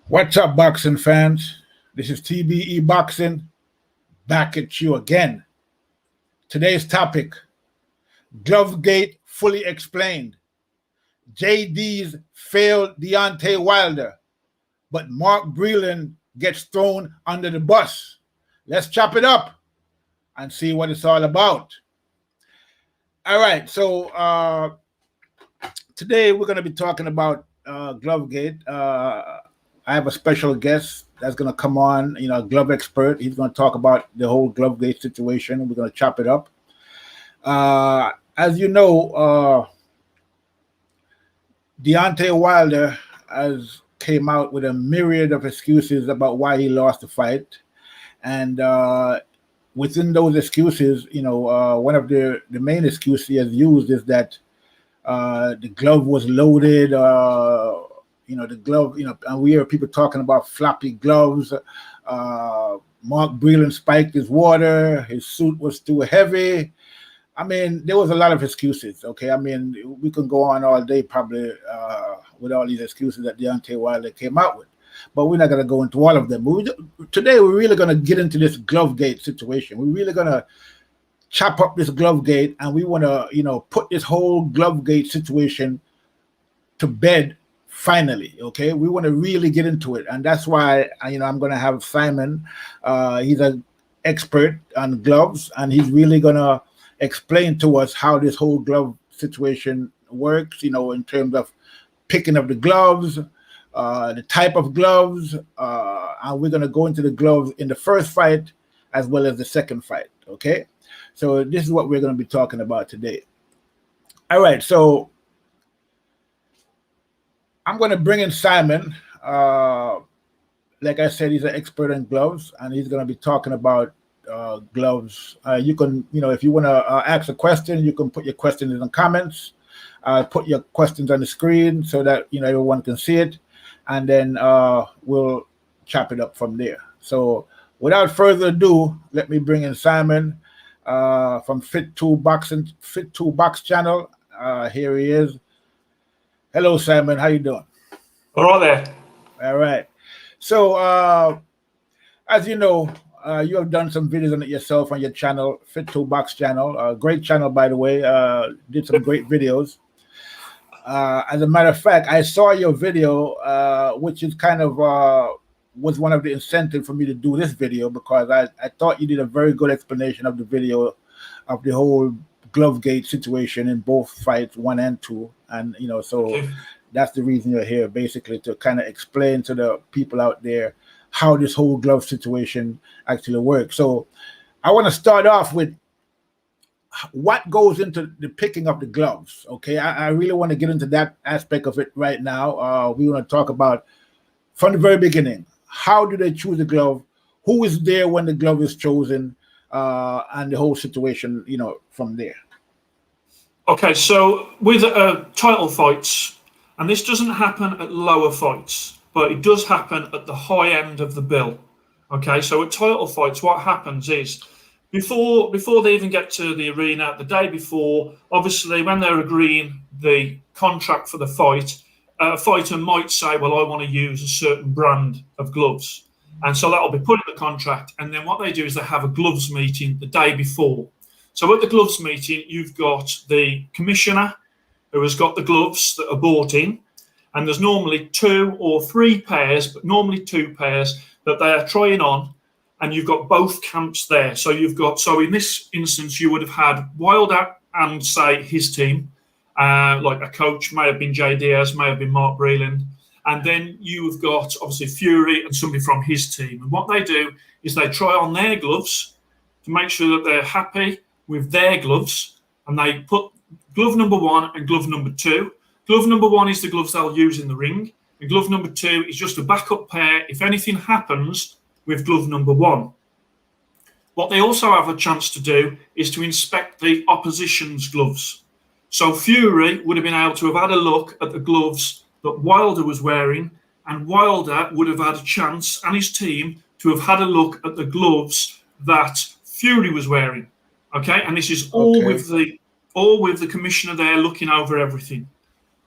What's up, boxing fans? This is TBE Boxing, back at you again. Today's topic, Glovegate fully explained. Jay Deas failed Deontay Wilder, but Mark Breland gets thrown under the bus. Let's chop it up and see what it's all about. All right, so today we're going to be talking about Glovegate. I have a special guest that's going to come on, a glove expert. He's going to talk about the whole Glovegate situation. We're going to chop it up. As you know, Deontay Wilder came out with a myriad of excuses about why he lost the fight. And within those excuses, one of the main excuses he has used is that the glove was loaded. The glove, and we hear people talking about floppy gloves. Mark Breland spiked his water. His suit was too heavy. I mean, there was a lot of excuses, okay? I mean, we can go on all day probably with all these excuses that Deontay Wilder came out with. But we're not going to go into all of them. Today, we're really going to get into this Glovegate situation. We're really going to chop up this Glovegate, and we want to, put this whole Glovegate situation to bed finally, okay? We want to really get into it, and that's why I'm going to have Simon. He's an expert on gloves, and he's really going to explain to us how this whole glove situation works, in terms of picking up the gloves, the type of gloves, and we're going to go into the gloves in the first fight as well as the second fight, okay? So this is what we're going to be talking about today. All right, so I'm going to bring in Simon. Like I said, he's an expert in gloves, and he's going to be talking about gloves. You can, if you want to ask a question, you can put your questions in the comments. Put your questions on the screen so that everyone can see it, and then we'll chop it up from there. So without further ado, let me bring in Simon from Fit2 Box channel. Here he is. Hello, Simon. How you doing? All right there. All right. So, as you know, you have done some videos on it yourself on your channel, Fit2 Box channel. Great channel, by the way. Did some great videos. As a matter of fact, I saw your video, which is kind of was one of the incentives for me to do this video, because I thought you did a very good explanation of the video of the whole Glovegate situation in both fights 1 and 2, and so that's the reason you're here, basically to kind of explain to the people out there how this whole glove situation actually works. So I want to start off with what goes into the picking of the gloves. Okay, I really want to get into that aspect of it right now. We want to talk about from the very beginning, how do they choose the glove, who is there when the glove is chosen, and the whole situation, from there. Okay, so with title fights, and this doesn't happen at lower fights, but it does happen at the high end of the bill. Okay, so at title fights, what happens is before they even get to the arena, the day before, obviously when they're agreeing the contract for the fight, a fighter might say, well, I want to use a certain brand of gloves. And so that'll be put in the contract. And then what they do is they have a gloves meeting the day before. So at the gloves meeting, you've got the commissioner who has got the gloves that are bought in. And there's normally 2 or 3 pairs, but normally 2 pairs that they are trying on. And you've got both camps there. So so in this instance, you would have had Wilder and, say, his team. Like a coach, may have been Jay Deas, may have been Mark Breland. And then you've got, obviously, Fury and somebody from his team. And what they do is they try on their gloves to make sure that they're happy with their gloves. And they put glove number 1 and glove number 2. Glove number 1 is the gloves they'll use in the ring. And glove number 2 is just a backup pair if anything happens with glove number 1. What they also have a chance to do is to inspect the opposition's gloves. So Fury would have been able to have had a look at the gloves that Wilder was wearing, and Wilder would have had a chance, and his team, to have had a look at the gloves that Fury was wearing. Okay, and this is all with the commissioner there looking over everything.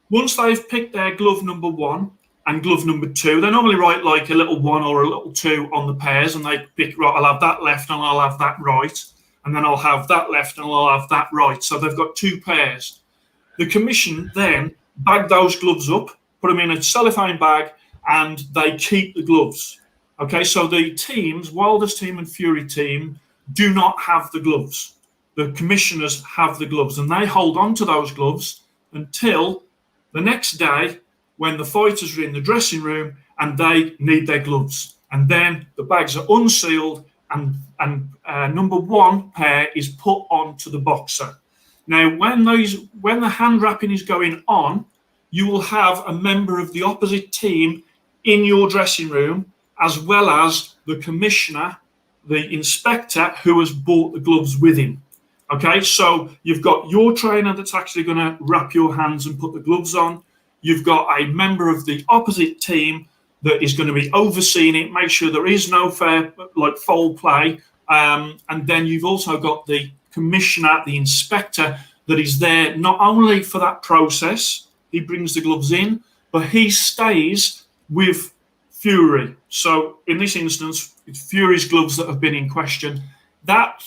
Once they've picked their glove number 1, and glove number 2. They normally write like a little 1 or a little 2 on the pairs, and they pick, right, I'll have that left and I'll have that right, and then I'll have that left and I'll have that right. So they've got 2 pairs. The commission then bag those gloves up, put them in a cellophane bag, and they keep the gloves. Okay, so the teams, Wilder's team and Fury team, do not have the gloves. The commissioners have the gloves, and they hold on to those gloves until the next day when the fighters are in the dressing room and they need their gloves. And then the bags are unsealed, and number 1 pair is put onto the boxer. Now, when the hand wrapping is going on, you will have a member of the opposite team in your dressing room, as well as the commissioner, the inspector who has bought the gloves with him. Okay, so you've got your trainer that's actually going to wrap your hands and put the gloves on. You've got a member of the opposite team that is going to be overseeing it, make sure there is no foul play. And then you've also got the commissioner, the inspector, that is there not only for that process, he brings the gloves in, but he stays with Fury. So in this instance, it's Fury's gloves that have been in question. That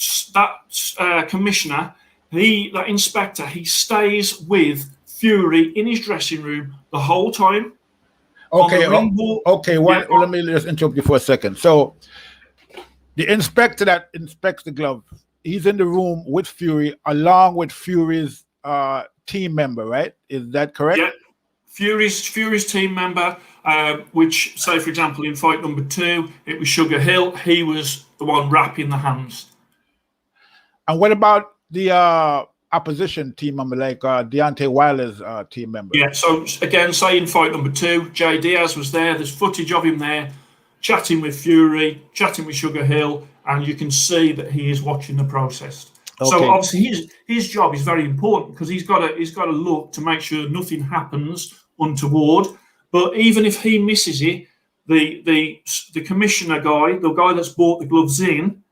commissioner, that inspector, he stays with Fury in his dressing room the whole time. Okay, let me just interrupt you for a second. So the inspector that inspects the glove, he's in the room with Fury along with Fury's team member, right? Is that correct? Yeah, Fury's team member, which, say, for example, in fight number 2, it was Sugar Hill. He was the one wrapping the hands. And what about the opposition team member, like Deontay Wilder's team member? Yeah, so again, say in fight number 2, Jay Deas was there. There's footage of him there, chatting with Fury, chatting with Sugar Hill, and you can see that he is watching the process. Okay. So obviously his job is very important, because he's got to look to make sure nothing happens untoward. But even if he misses it, the commissioner guy, the guy that's bought the gloves in,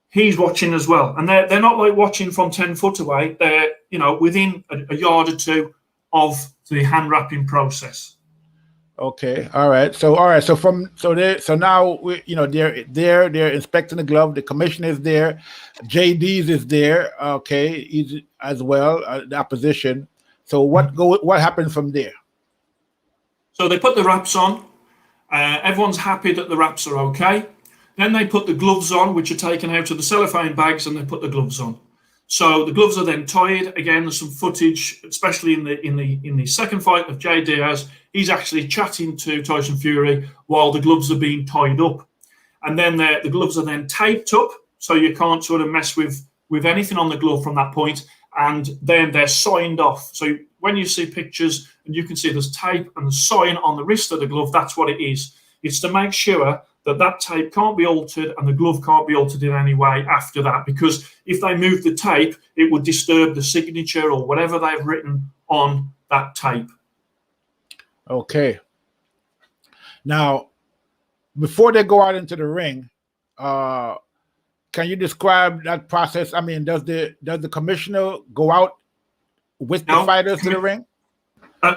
he's watching as well. And they're not like watching from 10 foot away. They're within a yard or 2 of the hand wrapping process. Okay, all right. So now they're inspecting the glove. The commissioner is there. Jay Deas is there. Okay, he's as well, the opposition. So what happens from there? So they put the wraps on. Everyone's happy that the wraps are okay. Then they put the gloves on, which are taken out of the cellophane bags, and they put the gloves on. So the gloves are then tied. Again, there's some footage, especially in the second fight of Jay Deas. He's actually chatting to Tyson Fury while the gloves are being tied up, and then the gloves are then taped up, so you can't sort of mess with anything on the glove from that point. And then they're signed off. So when you see pictures and you can see there's tape and the sign on the wrist of the glove, that's what it is. It's to make sure that tape can't be altered and the glove can't be altered in any way after that, because if they move the tape, it would disturb the signature or whatever they've written on that tape. Okay. Now, before they go out into the ring, can you describe that process? I mean, does the commissioner go out with the fighters to the ring?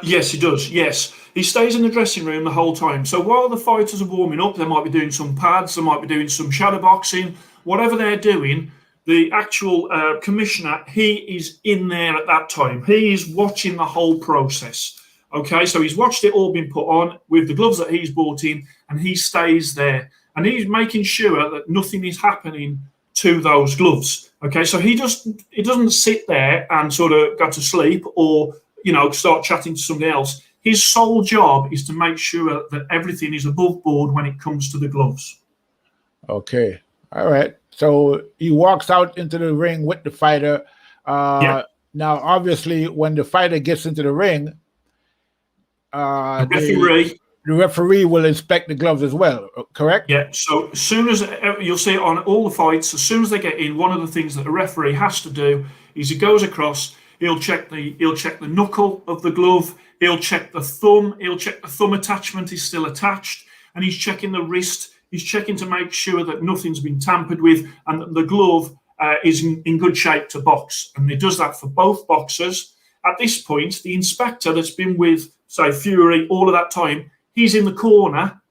Yes, he does. Yes, he stays in the dressing room the whole time. So while the fighters are warming up, they might be doing some pads, they might be doing some shadow boxing, whatever they're doing. The actual commissioner, he is in there at that time. He is watching the whole process. Okay, so he's watched it all being put on with the gloves that he's bought in, and he stays there, and he's making sure that nothing is happening to those gloves. Okay, so he doesn't sit there and sort of go to sleep or start chatting to somebody else. His sole job is to make sure that everything is above board when it comes to the gloves. Okay. All right. So he walks out into the ring with the fighter. Yeah. Now, obviously, when the fighter gets into the ring, the referee will inspect the gloves as well, correct? Yeah. So as soon as you'll see it on all the fights, as soon as they get in, one of the things that the referee has to do is he goes across. He'll check the knuckle of the glove. He'll check the thumb. He'll check the thumb attachment is still attached, and he's checking the wrist. He's checking to make sure that nothing's been tampered with and that the glove is in good shape to box. And he does that for both boxers. At this point, the inspector that's been with, say, Fury all of that time, he's in the corner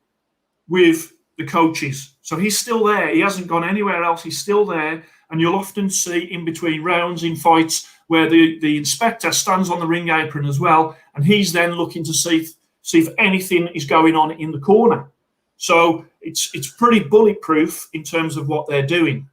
with the coaches. So he's still there. He hasn't gone anywhere else. He's still there. And you'll often see in between rounds in fights where the inspector stands on the ring apron as well, and he's then looking to see if anything is going on in the corner. So it's pretty bulletproof in terms of what they're doing.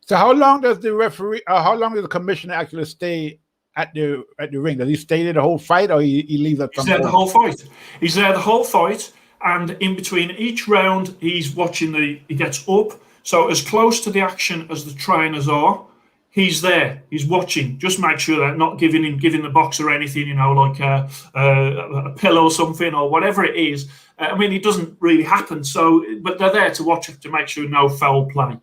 So how long does the referee, how long does the commissioner actually stay at the ring? Does he stay there the whole fight, or he leaves at some point? He's there the whole fight. He's there the whole fight, and in between each round, he's watching he gets up. So as close to the action as the trainers are, he's there. He's watching. Just make sure they're not giving the boxer anything, you know, like a pillow or something or whatever it is. I mean, it doesn't really happen. So, but they're there to watch to make sure no foul play.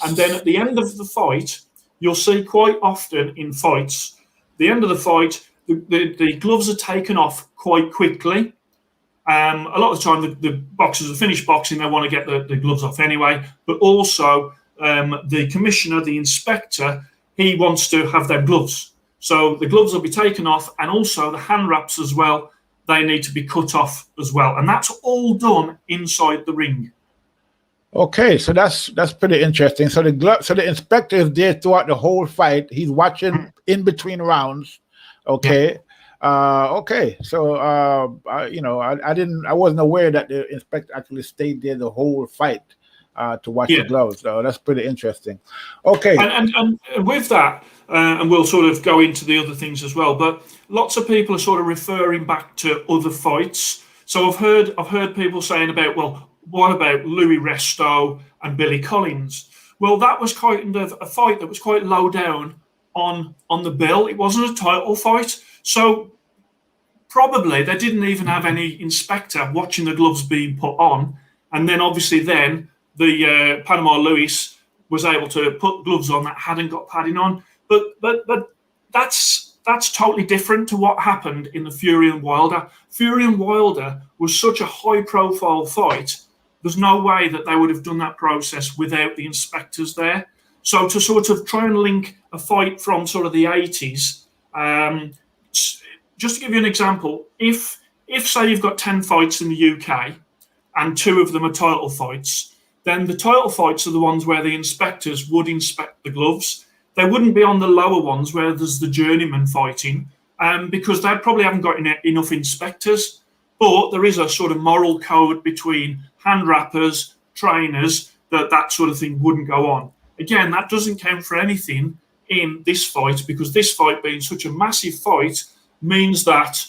And then at the end of the fight, you'll see quite often in fights, the end of the fight, the gloves are taken off quite quickly. A lot of the time, the boxers are finished boxing, they want to get the gloves off anyway. But also, the commissioner, the inspector, he wants to have their gloves. So the gloves will be taken off, and also the hand wraps as well, they need to be cut off as well. And that's all done inside the ring. Okay, so that's pretty interesting. So the inspector is there throughout the whole fight. He's watching in between rounds. Okay. Yeah. Okay. So I wasn't aware that the inspector actually stayed there the whole fight to watch the gloves. So that's pretty interesting. Okay. And with that, and we'll sort of go into the other things as well, but lots of people are sort of referring back to other fights. So I've heard people saying about, well, what about Louis Resto and Billy Collins? Well, that was kind of a fight that was quite low down on the bill. It wasn't a title fight. So probably they didn't even have any inspector watching the gloves being put on. And then obviously then the Panama Louis was able to put gloves on that hadn't got padding on. But that's totally different to what happened in the Fury and Wilder. Fury and Wilder was such a high-profile fight. There's no way that they would have done that process without the inspectors there. So to sort of try and link a fight from sort of the 80s, just to give you an example, if say you've got 10 fights in the UK and 2 of them are title fights, then the title fights are the ones where the inspectors would inspect the gloves. They wouldn't be on the lower ones where there's the journeyman fighting, because they probably haven't got enough inspectors. But there is a sort of moral code between hand wrappers, trainers, that sort of thing wouldn't go on. Again, that doesn't count for anything in this fight, because this fight being such a massive fight means that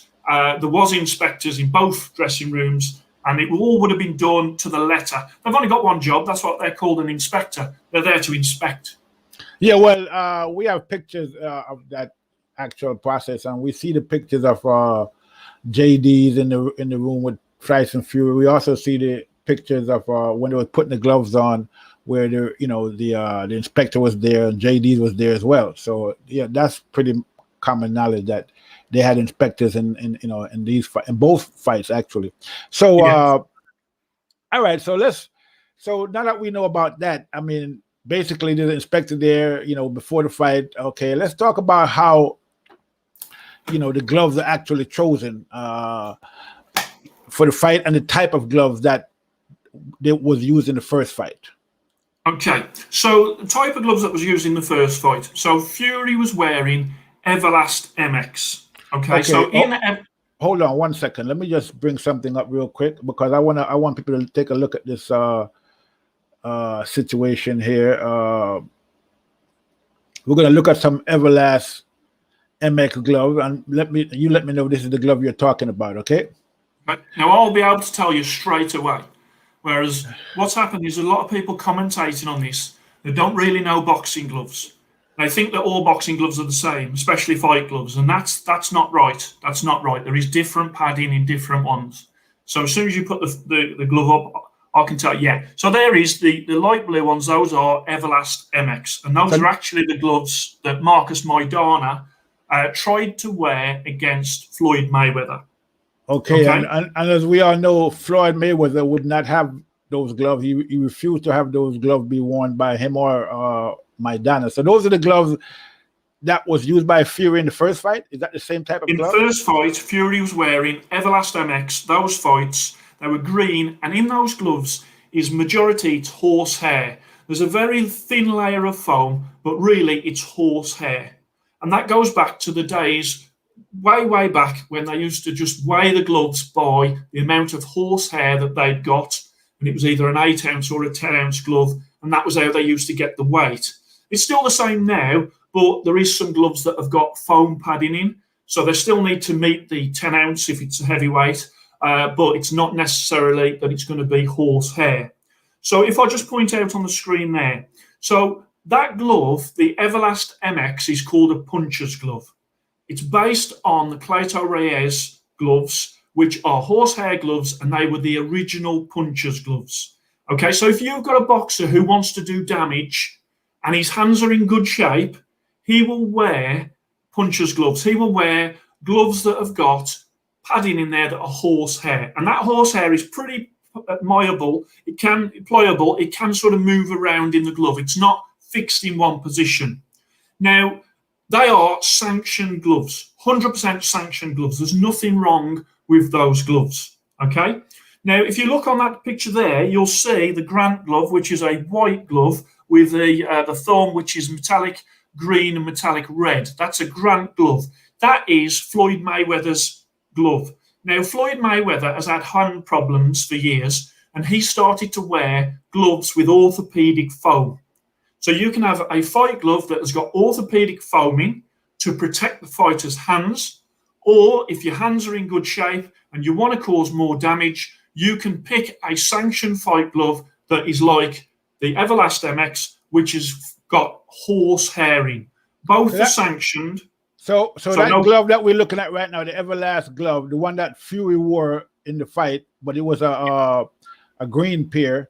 there was inspectors in both dressing rooms, and it all would have been done to the letter. They've only got one job. That's what they're called, an inspector. They're there to inspect. Yeah, well, we have pictures of that actual process, and we see the pictures of Jay Deas in the room with Tyson Fury. We also see the pictures of when they were putting the gloves on, where the inspector was there and Jay Deas was there as well. So yeah, that's pretty common knowledge that they had inspectors in both fights actually. So all right, so now that we know about that, I mean, basically there's an inspector there, before the fight. Okay, let's talk about how the gloves are actually chosen for the fight and the type of gloves that was used in the first fight. Okay, so the type of gloves that was used in the first fight. So Fury was wearing Everlast MX. Okay. So hold on 1 second. Let me just bring something up real quick, because I want people to take a look at this situation here. We're gonna look at some Everlast MX glove, and let me know if this is the glove you're talking about, okay? But now I'll be able to tell you straight away. Whereas what's happened is a lot of people commentating on this, they don't really know boxing gloves. They think that all boxing gloves are the same, especially fight gloves, and that's not right. That's not right. There is different padding in different ones. So as soon as you put the glove up, I can tell you, yeah. So there is the light blue ones, those are Everlast MX, and those are actually the gloves that Marcus Maidana tried to wear against Floyd Mayweather. Okay. And as we all know, Floyd Mayweather would not have those gloves. He refused to have those gloves be worn by him or Maidana. So those are the gloves that was used by Fury in the first fight. Is that the same type of glove? In the first fight, Fury was wearing Everlast MX. Those fights, They were green, and in those gloves is majority it's horse hair. There's a very thin layer of foam, but really it's horse hair. And that goes back to the days way back when they used to just weigh the gloves by the amount of horse hair that they'd got. And it was either an 8-ounce or a 10-ounce glove. And that was how they used to get the weight. It's still the same now, but there is some gloves that have got foam padding in. So they still need to meet the 10-ounce if it's a heavyweight. But it's not necessarily that it's going to be horse hair. So if I just point out on the screen there, so that glove, the Everlast MX, is called a puncher's glove. It's based on the Clayton Reyes gloves, which are horsehair gloves, and they were the original puncher's gloves. Okay, so if you've got a boxer who wants to do damage and his hands are in good shape, he will wear puncher's gloves. He will wear gloves that have got padding in there that are horsehair, and that horsehair is pretty pliable. It can sort of move around in the glove. It's not fixed in one position. Now, they are sanctioned gloves, 100% sanctioned gloves. There's nothing wrong with those gloves, okay? Now, if you look on that picture there, you'll see the Grant glove, which is a white glove with the thumb, which is metallic green and metallic red. That's a Grant glove. That is Floyd Mayweather's glove. Now, Floyd Mayweather has had hand problems for years, and he started to wear gloves with orthopedic foam. So you can have a fight glove that has got orthopedic foaming to protect the fighter's hands, or if your hands are in good shape and you want to cause more damage, you can pick a sanctioned fight glove that is like the Everlast MX, which has got horse hair in. Both are sanctioned. So that glove that we're looking at right now, the Everlast glove, the one that Fury wore in the fight, but it was a green pair.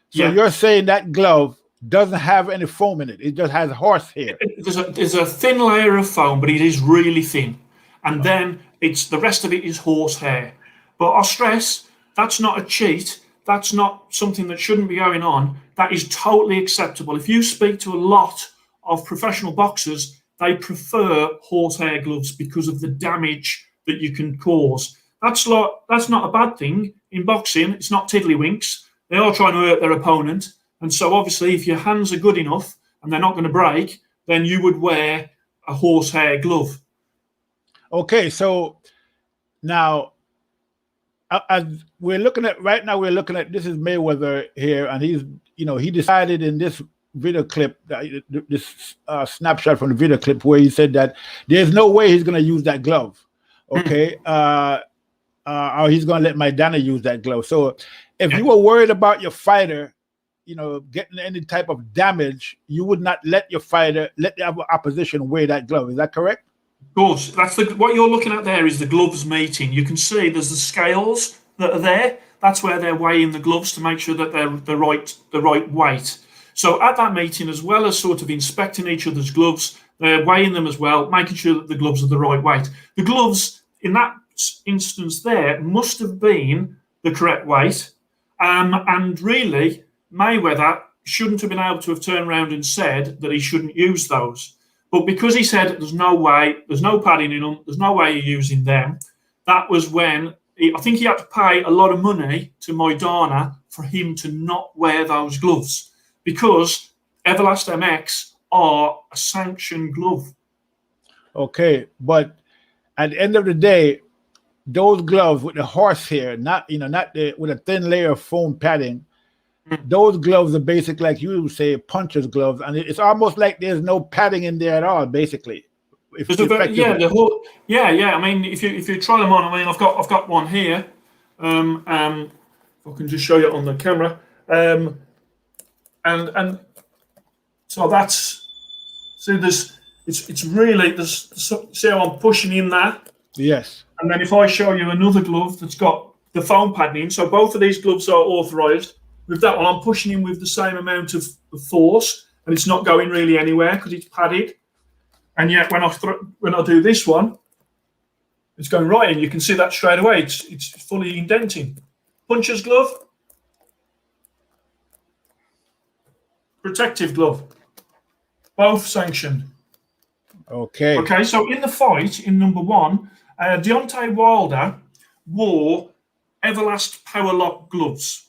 So you're saying that glove doesn't have any foam in it. It just has horsehair. There's a thin layer of foam, but it is really thin. And then the rest of it is horsehair. But I stress, that's not a cheat. That's not something that shouldn't be going on. That is totally acceptable. If you speak to a lot of professional boxers, they prefer horsehair gloves because of the damage that you can cause. That's not a bad thing in boxing. It's not tiddlywinks. They are trying to hurt their opponent. And so obviously, if your hands are good enough and they're not going to break, then you would wear a horsehair glove. Okay, so now, as we're looking at right now, this is Mayweather here, and he decided in this video clip, this snapshot from the video clip, where he said that there's no way he's going to use that glove, okay, or he's going to let Maidana use that glove. So if you were worried about your fighter, getting any type of damage, you would not let the opposition wear that glove. Is that correct? Of course. What you're looking at there is the gloves meeting. You can see there's the scales that are there. That's where they're weighing the gloves to make sure that they're the right weight. So at that meeting, as well as sort of inspecting each other's gloves, they're weighing them as well, making sure that the gloves are the right weight. The gloves, in that instance there, must have been the correct weight. And really, Mayweather shouldn't have been able to have turned around and said that he shouldn't use those. But because he said there's no way, there's no padding in them, there's no way you're using them, that was when I think he had to pay a lot of money to Maidana for him to not wear those gloves, because Everlast MX are a sanctioned glove. Okay, but at the end of the day, those gloves with the horsehair, not with a thin layer of foam padding, those gloves are basically, like you would say, puncher's gloves, and it's almost like there's no padding in there at all, basically. I mean, if you try them on, I mean, I've got one here. If I can just show you on the camera, and so that's it's really see how I'm pushing in that. Yes. And then if I show you another glove that's got the foam padding in, so both of these gloves are authorized. With that one, I'm pushing in with the same amount of force, and it's not going really anywhere because it's padded. And yet, when I do this one, it's going right in. You can see that straight away. It's fully indenting. Puncher's glove, protective glove, both sanctioned. Okay. Okay. So in the fight, in number one, Deontay Wilder wore Everlast Powerlock gloves.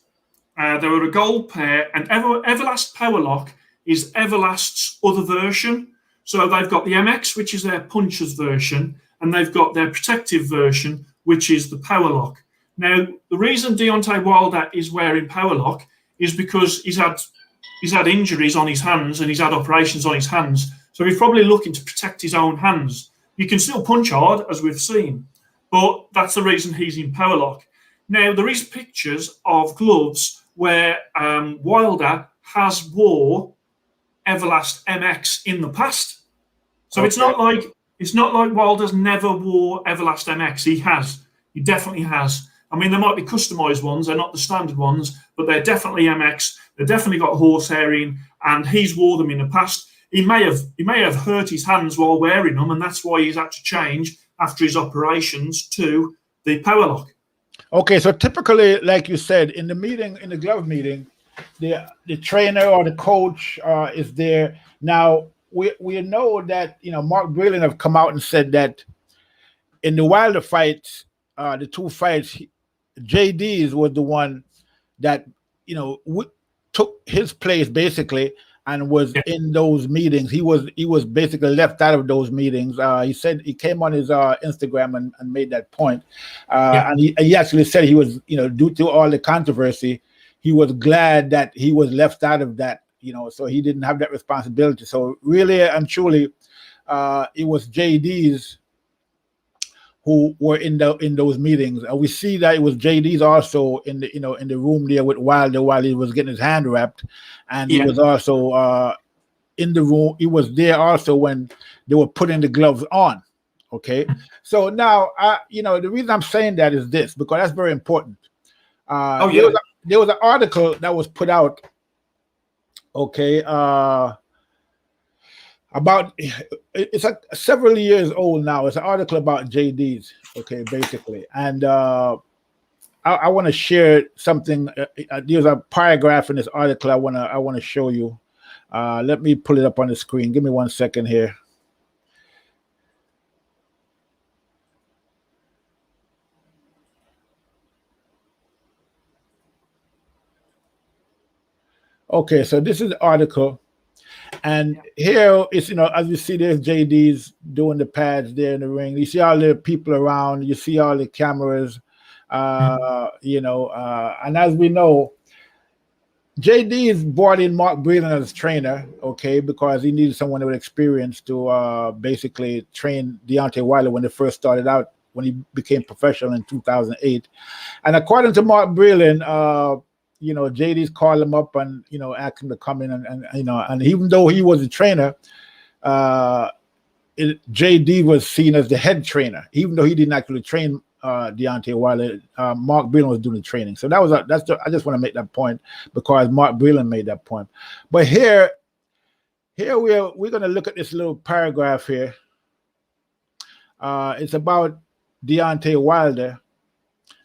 They were a gold pair, and Everlast Powerlock is Everlast's other version. So they've got the MX, which is their puncher's version, and they've got their protective version, which is the Powerlock. Now, the reason Deontay Wilder is wearing Powerlock is because he's had injuries on his hands and he's had operations on his hands. So he's probably looking to protect his own hands. You can still punch hard, as we've seen, but that's the reason he's in Powerlock. Now, there is pictures of gloves where Wilder has wore Everlast MX in the past. So okay. It's not like Wilder's never wore Everlast MX. He has. He definitely has. I mean, there might be customized ones. They're not the standard ones, but they're definitely MX. They've definitely got horsehair in, and he's wore them in the past. He may have hurt his hands while wearing them, and that's why he's had to change after his operations to the Powerlock. Okay, so typically, like you said, in the glove meeting, the trainer or the coach is there. Now we know that Mark Breland have come out and said that in the Wilder fights, the two fights, Jay Deas was the one that took his place basically and was in those meetings. He was basically left out of those meetings. He said he came on his Instagram and made that point. And he actually said he was, due to all the controversy, he was glad that he was left out of that, so he didn't have that responsibility. So really and truly, it was Jay Deas who were in those meetings. We see that it was Jay Deas also in the room there with Wilder while he was getting his hand wrapped, and he was also in the room. He was there also when they were putting the gloves on. Okay, so now the reason I'm saying that is this, because that's very important. There was an article that was put out. Okay, about it's several years old now. It's an article about Jay Deas, okay, basically, and I want to share something. There's a paragraph in this article I want to show you. Let me pull it up on the screen. Give me 1 second here. Okay, so this is the article. And here is, as you see, there's Jay Deas doing the pads there in the ring. You see all the people around. You see all the cameras, and as we know, Jay Deas brought in Mark Breland as trainer, okay, because he needed someone with experience to basically train Deontay Wilder when they first started out, when he became professional in 2008. And according to Mark Breland, Jay Deas called him up and asked him to come in and even though he was a trainer, Jay Deas was seen as the head trainer, even though he didn't actually train Deontay Wilder. Mark Breland was doing the training. So I just want to make that point because Mark Breland made that point. But here we're going to look at this little paragraph here. It's about Deontay Wilder,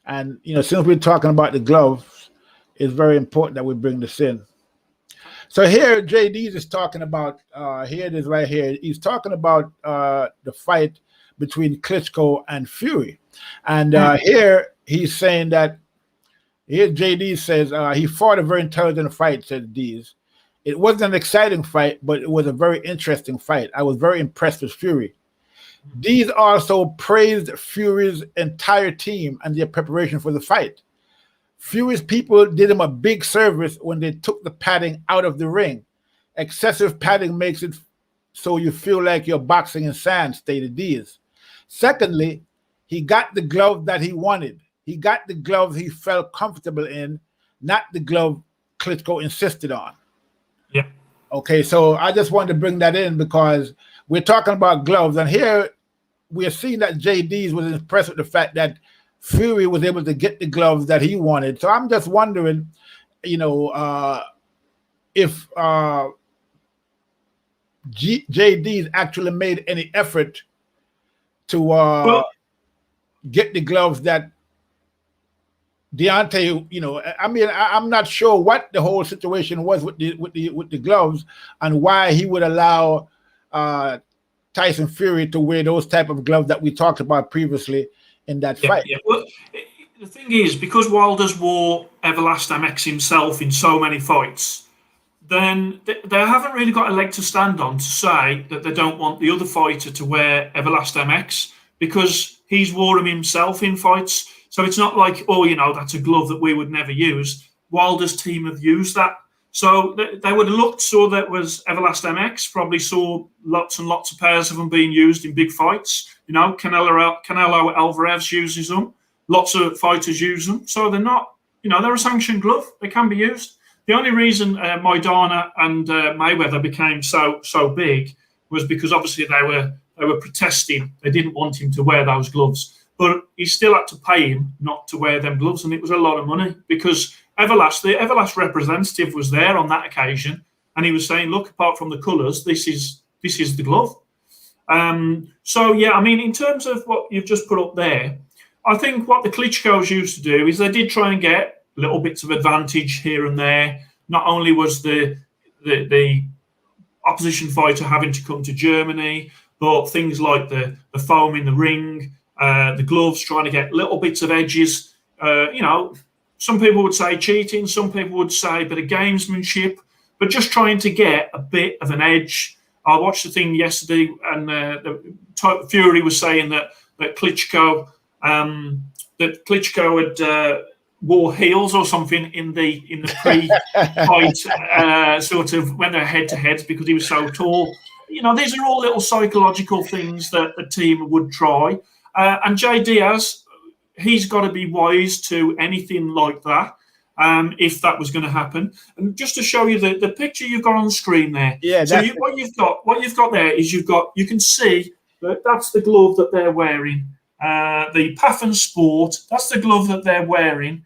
and since we're talking about the gloves, it's very important that we bring this in. So here, Jay Deas is talking about, here it is right here. He's talking about the fight between Klitschko and Fury. And here he's saying that, here Jay Deas says, he fought a very intelligent fight, said Deas. It wasn't an exciting fight, but it was a very interesting fight. I was very impressed with Fury. Deas also praised Fury's entire team and their preparation for the fight. Fury's people did him a big service when they took the padding out of the ring. Excessive padding makes it so you feel like you're boxing in sand, stated Deas. Secondly, he got the glove that he wanted. He got the glove he felt comfortable in, not the glove Klitschko insisted on. Yeah. Okay, so I just wanted to bring that in because we're talking about gloves, and here we're seeing that Jay Deas was impressed with the fact that Fury was able to get the gloves that he wanted. So I'm just wondering, if Jay Deas actually made any effort to get the gloves that Deontay, I'm not sure what the whole situation was with the gloves and why he would allow Tyson Fury to wear those type of gloves that we talked about previously in that fight. Yeah. Well, the thing is, because Wilder's wore Everlast MX himself in so many fights, then they haven't really got a leg to stand on to say that they don't want the other fighter to wear Everlast MX because he's wore them himself in fights. So it's not like, oh, that's a glove that we would never use. Wilder's team have used that. So they would have looked, saw that was Everlast MX, probably saw lots and lots of pairs of them being used in big fights. Canelo Alvarez uses them. Lots of fighters use them. So they're not, they're a sanctioned glove. They can be used. The only reason Maidana and Mayweather became so big was because obviously they were protesting. They didn't want him to wear those gloves. But he still had to pay him not to wear them gloves, and it was a lot of money because the Everlast representative was there on that occasion, and he was saying, "Look, apart from the colours, this is the glove." So yeah, I mean, in terms of what you've just put up there, I think what the Klitschko's used to do is they did try and get little bits of advantage here and there. Not only was the opposition fighter having to come to Germany, but things like the foam in the ring. The gloves, trying to get little bits of edges. Some people would say cheating, some people would say a bit of gamesmanship, but just trying to get a bit of an edge. I watched the thing yesterday, and Fury was saying that Klitschko had wore heels or something in the pre-fight sort of when they're head-to-heads because he was so tall. These are all little psychological things that a team would try. And Jay Deas, he's got to be wise to anything like that, if that was going to happen. And just to show you the picture you've got on the screen there. Yeah. So what you've got there is you can see that that's the glove that they're wearing. The Paffen Sport, that's the glove that they're wearing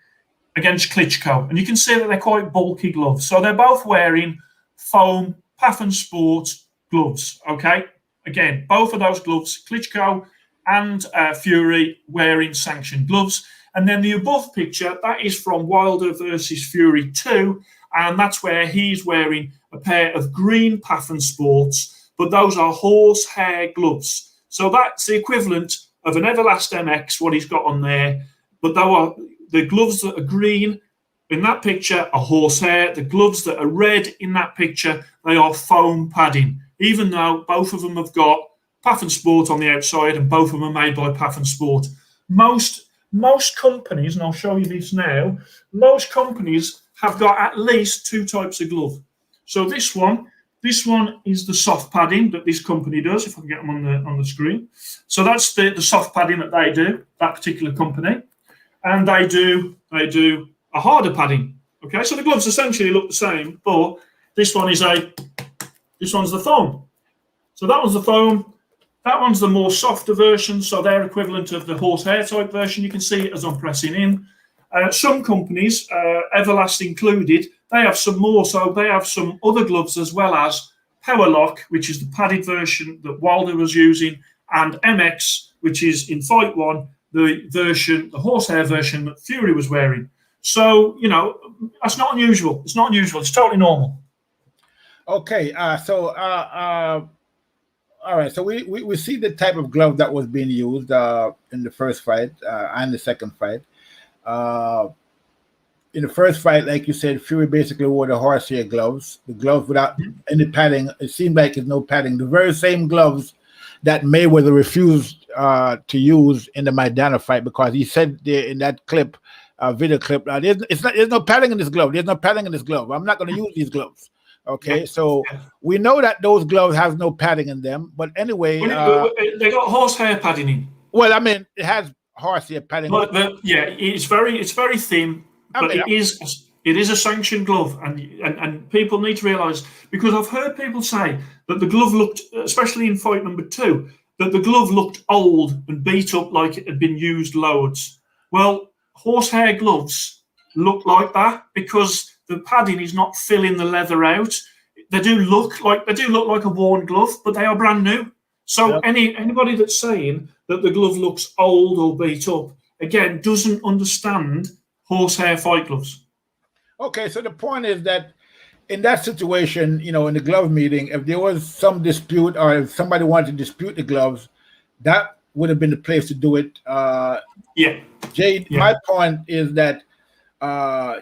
against Klitschko, and you can see that they're quite bulky gloves. So they're both wearing foam Paffen Sport gloves. Okay, again, both of those gloves, Klitschko and Fury wearing sanctioned gloves. And then the above picture, that is from Wilder versus Fury 2, and that's where he's wearing a pair of green Paffen Sports, but those are horsehair gloves. So that's the equivalent of an Everlast MX, what he's got on there, but the gloves that are green in that picture are horsehair. The gloves that are red in that picture, they are foam padding, even though both of them have got Paffen Sport on the outside, and both of them are made by Paffen Sport. Most companies, and I'll show you this now, most companies have got at least two types of glove. So this one is the soft padding that this company does, if I can get them on the screen. So that's the soft padding that they do, that particular company. And they do a harder padding. Okay, so the gloves essentially look the same, but this one's the foam. So that one's the foam. That one's the more softer version, so they're equivalent of the horsehair type version. You can see it as I'm pressing in. Some companies, Everlast included, they have some more. So they have some other gloves as well as Powerlock, which is the padded version that Wilder was using, and MX, which is in Fight 1, the horsehair version that Fury was wearing. So, that's not unusual. It's not unusual. It's totally normal. Okay, all right, so we see the type of glove that was being used in the first fight and the second fight. In the first fight, like you said, Fury basically wore the horsehair gloves, the gloves without any padding. It seemed like there's no padding. The very same gloves that Mayweather refused to use in the Maidana fight because he said there in that clip, video clip, there's no padding in this glove. There's no padding in this glove. I'm not going to use these gloves. Okay, so we know that those gloves have no padding in them, but anyway, they got horsehair padding in. Well, I mean, it has horsehair padding. But it's very thin, but it is a sanctioned glove, and people need to realise, because I've heard people say that the glove looked, especially in fight number 2, that the glove looked old and beat up like it had been used loads. Well, horsehair gloves look like that because the padding is not filling the leather out. They do look like a worn glove, but they are brand new. So anybody that's saying that the glove looks old or beat up, again, doesn't understand horsehair fight gloves. Okay, so the point is that in that situation, in the glove meeting, if there was some dispute or if somebody wanted to dispute the gloves, that would have been the place to do it. Jay, my point is that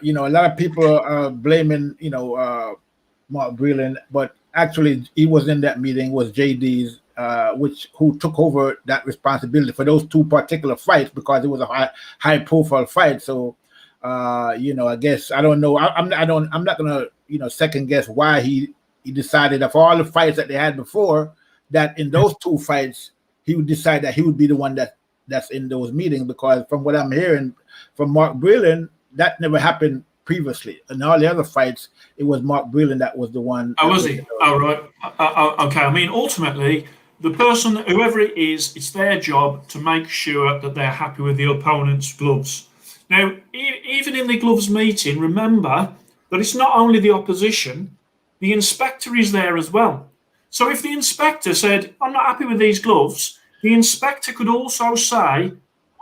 you know, a lot of people are blaming, you know, Mark Breland, but actually he was in that meeting, was Jay Deas, who took over that responsibility for those two particular fights, because it was a high profile fight. So you know, I guess I don't know. I'm not gonna, you know, second guess why he decided, of all the fights that they had before, that in those two fights he would decide that he would be the one that's in those meetings, because from what I'm hearing from Mark Breland, that never happened previously. In all the other fights, it was Mark Breland that was the one. Oh, was he? Oh, right. Okay. I mean, ultimately, the person, whoever it is, it's their job to make sure that they're happy with the opponent's gloves. Now, even in the gloves meeting, remember that it's not only the opposition, the inspector is there as well. So if the inspector said, I'm not happy with these gloves, the inspector could also say,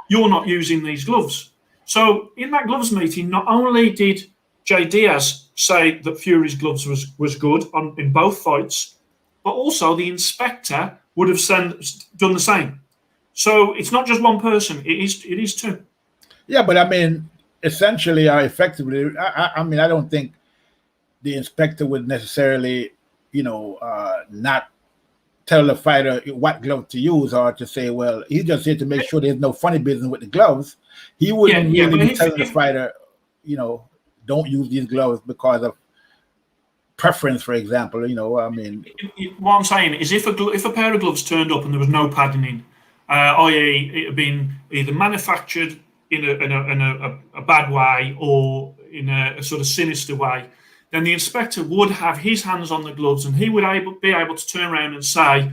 you're not using these gloves. So in that gloves meeting, not only did Jay Deas say that Fury's gloves was good in both fights, but also the inspector would have done the same. So it's not just one person; it is two. Yeah, but I mean, essentially or effectively, I mean, I don't think the inspector would necessarily, you know, not tell the fighter what glove to use, or to say, well, he's just here to make sure there's no funny business with the gloves. He wouldn't really be telling the fighter, you know, don't use these gloves because of preference, for example. You know, I mean, what I'm saying is, if a pair of gloves turned up and there was no padding in, i.e., it had been either manufactured in a bad way or in a sort of sinister way, then the inspector would have his hands on the gloves, and he would be able to turn around and say,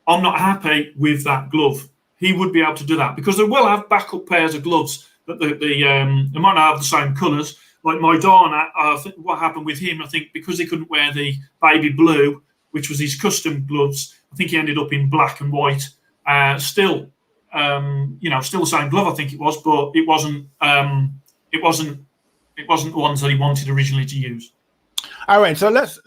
I'm not happy with that glove. He would be able to do that, because they will have backup pairs of gloves that they might not have the same colours. Like Maidana, I think what happened with him, I think because he couldn't wear the baby blue, which was his custom gloves, I think he ended up in black and white. Still the same glove, I think it was, but it wasn't the ones that he wanted originally to use. All right, so let's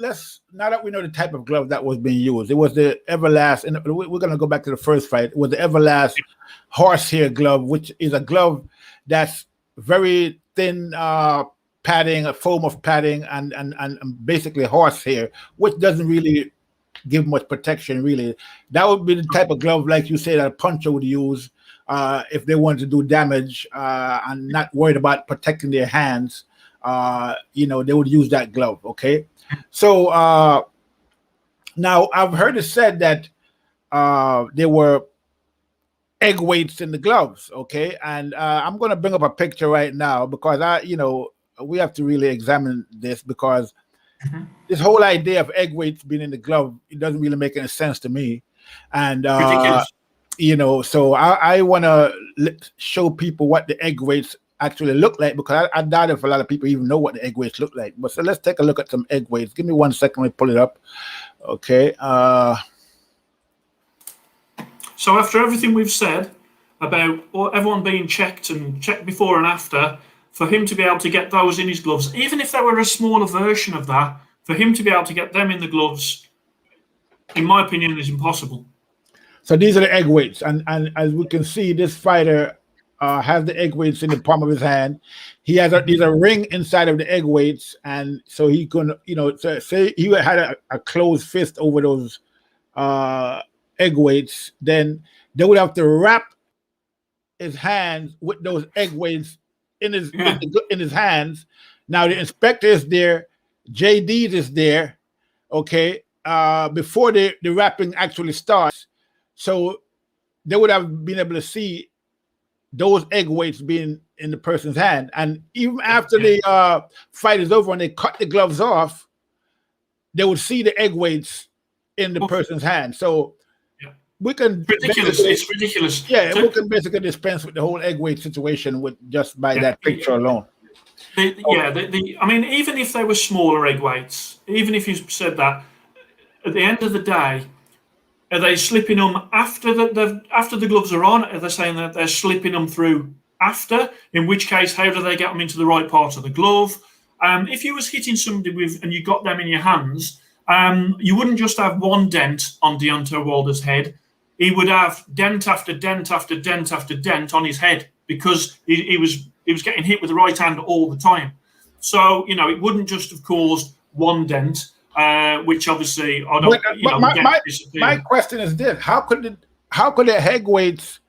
now that we know the type of glove that was being used, it was the Everlast, and we're going to go back to the first fight. It was the Everlast horsehair glove, which is a glove that's very thin padding, a foam of padding, and basically horsehair, which doesn't really give much protection, really. That would be the type of glove, like you say, that a puncher would use if they wanted to do damage and not worried about protecting their hands. You know, they would use that glove. Okay, so now I've heard it said that there were egg weights in the gloves. Okay, and I'm going to bring up a picture right now, because we have to really examine this, because this whole idea of egg weights being in the glove, it doesn't really make any sense to me. And so I want to show people what the egg weights actually look like, because I doubt if a lot of people even know what the egg weights look like. But so let's take a look at some egg weights. Give me 1 second, let me pull it up. Okay. So after everything we've said about everyone being checked before and after, for him to be able to get those in his gloves, even if they were a smaller version of that, for him to be able to get them in the gloves, in my opinion, is impossible. So these are the egg weights, and as we can see, this fighter has the egg weights in the palm of his hand. There's a ring inside of the egg weights, and so he can, say he had a closed fist over those egg weights, then they would have to wrap his hands with those egg weights in his hands. Now the inspector is there, Jay Deas is there, okay, before the wrapping actually starts. So they would have been able to see those egg weights being in the person's hand. And even after the fight is over and they cut the gloves off, they would see the egg weights in the person's hand. So we can it's ridiculous. Yeah, we can basically dispense with the whole egg weight situation with just by that picture alone. I mean, even if they were smaller egg weights, even if you said that, at the end of the day, are they slipping them after the gloves are on? Are they saying that they're slipping them through after? In which case, how do they get them into the right part of the glove? If you was hitting somebody and you got them in your hands, you wouldn't just have one dent on Deontay Wilder's head. he would have dent after dent after dent after dent on his head because he was getting hit with the right hand all the time. So, you know, it wouldn't just have caused one dent, which obviously I don't. My question is this: how could the head weights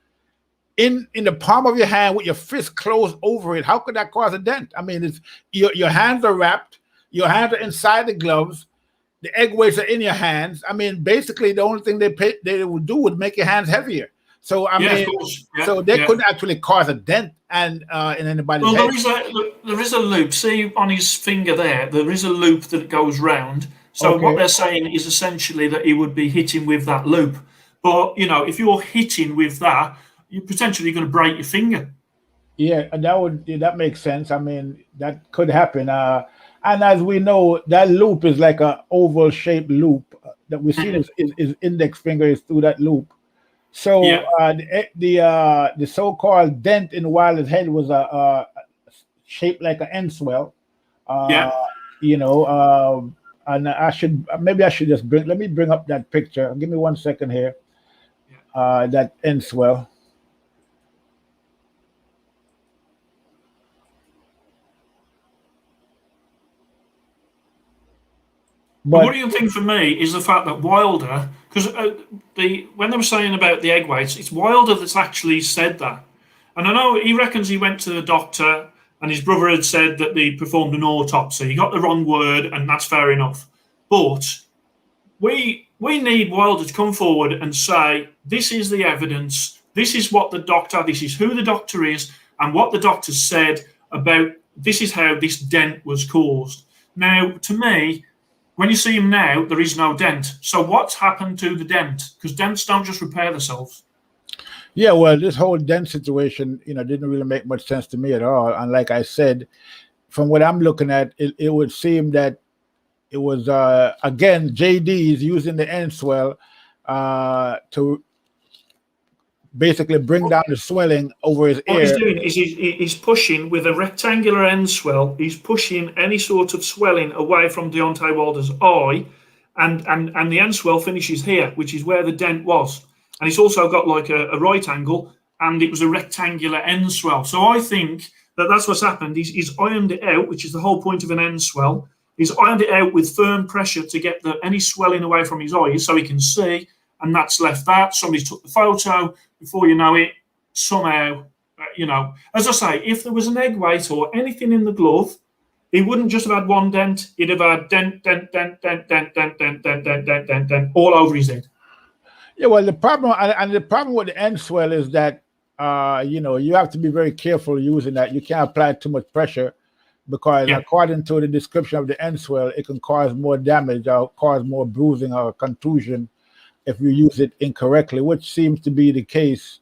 in the palm of your hand with your fist closed over it? How could that cause a dent? I mean, it's your hands are wrapped, your hands are inside the gloves, the egg weights are in your hands. I mean, basically, the only thing they would do would make your hands heavier. So I mean, so they couldn't actually cause a dent and in anybody's head. There is a loop. See on his finger there is a loop that goes round. So what they're saying is essentially that he would be hitting with that loop. But you know, if you're hitting with that, you're potentially going to break your finger. Yeah, that makes sense. I mean, that could happen. And as we know, that loop is like an oval shaped loop that we see his index finger is through that loop. So the so-called dent in Wilder's head was shaped like an end swell. You know, and I should just let me bring up that picture. Give me 1 second here. That end swell. But what do you think for me is the fact that Wilder, because when they were saying about the egg weights, it's Wilder that's actually said that. And I know he reckons he went to the doctor and his brother had said that they performed an autopsy. He got the wrong word, and that's fair enough. But we need Wilder to come forward and say, this is the evidence, this is what the doctor, this is who the doctor is, and what the doctor said about this is how this dent was caused. Now, to me, when you see him now, there is no dent. So what's happened to the dent? Because dents don't just repair themselves. Yeah, well, this whole dent situation, you know, didn't really make much sense to me at all. And like I said, from what I'm looking at, it would seem that it was, again, Jay Deas using the end swell to basically bring down the swelling over his ear. What he's doing is he's pushing with a rectangular end swell. He's pushing any sort of swelling away from Deontay Wilder's eye, and the end swell finishes here, which is where the dent was. And he's also got like a right angle, and it was a rectangular end swell. So I think that's what's happened. He's ironed it out, which is the whole point of an end swell. He's ironed it out with firm pressure to get any swelling away from his eyes so he can see, and that's left that. Somebody took the photo. Before you know it, somehow, you know, as I say, if there was an egg weight or anything in the glove, he wouldn't just have had one dent. He'd have had dent all over his head. Yeah, well, the problem with the end swell is that, you know, you have to be very careful using that. You can't apply too much pressure because according to the description of the end swell, it can cause more damage or cause more bruising or contusion if you use it incorrectly, which seems to be the case.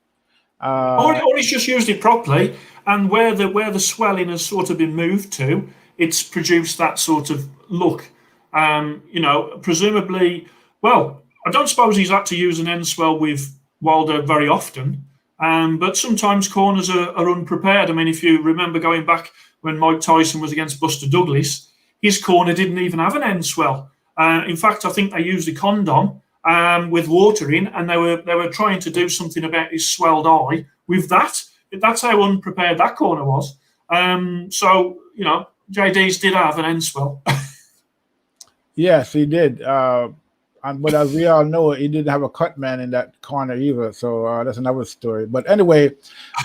Or he's just used it properly, and where the swelling has sort of been moved to, it's produced that sort of look. You know, presumably, well, I don't suppose he's had to use an end swell with Wilder very often, but sometimes corners are unprepared. I mean, if you remember going back when Mike Tyson was against Buster Douglas, his corner didn't even have an end swell. In fact, I think they used a condom with water in, and they were trying to do something about his swelled eye with that. That's how unprepared that corner was. So, you know, Jay Deas did have an end swell. Yes, he did. But as we all know, he didn't have a cut man in that corner either. So that's another story. But anyway,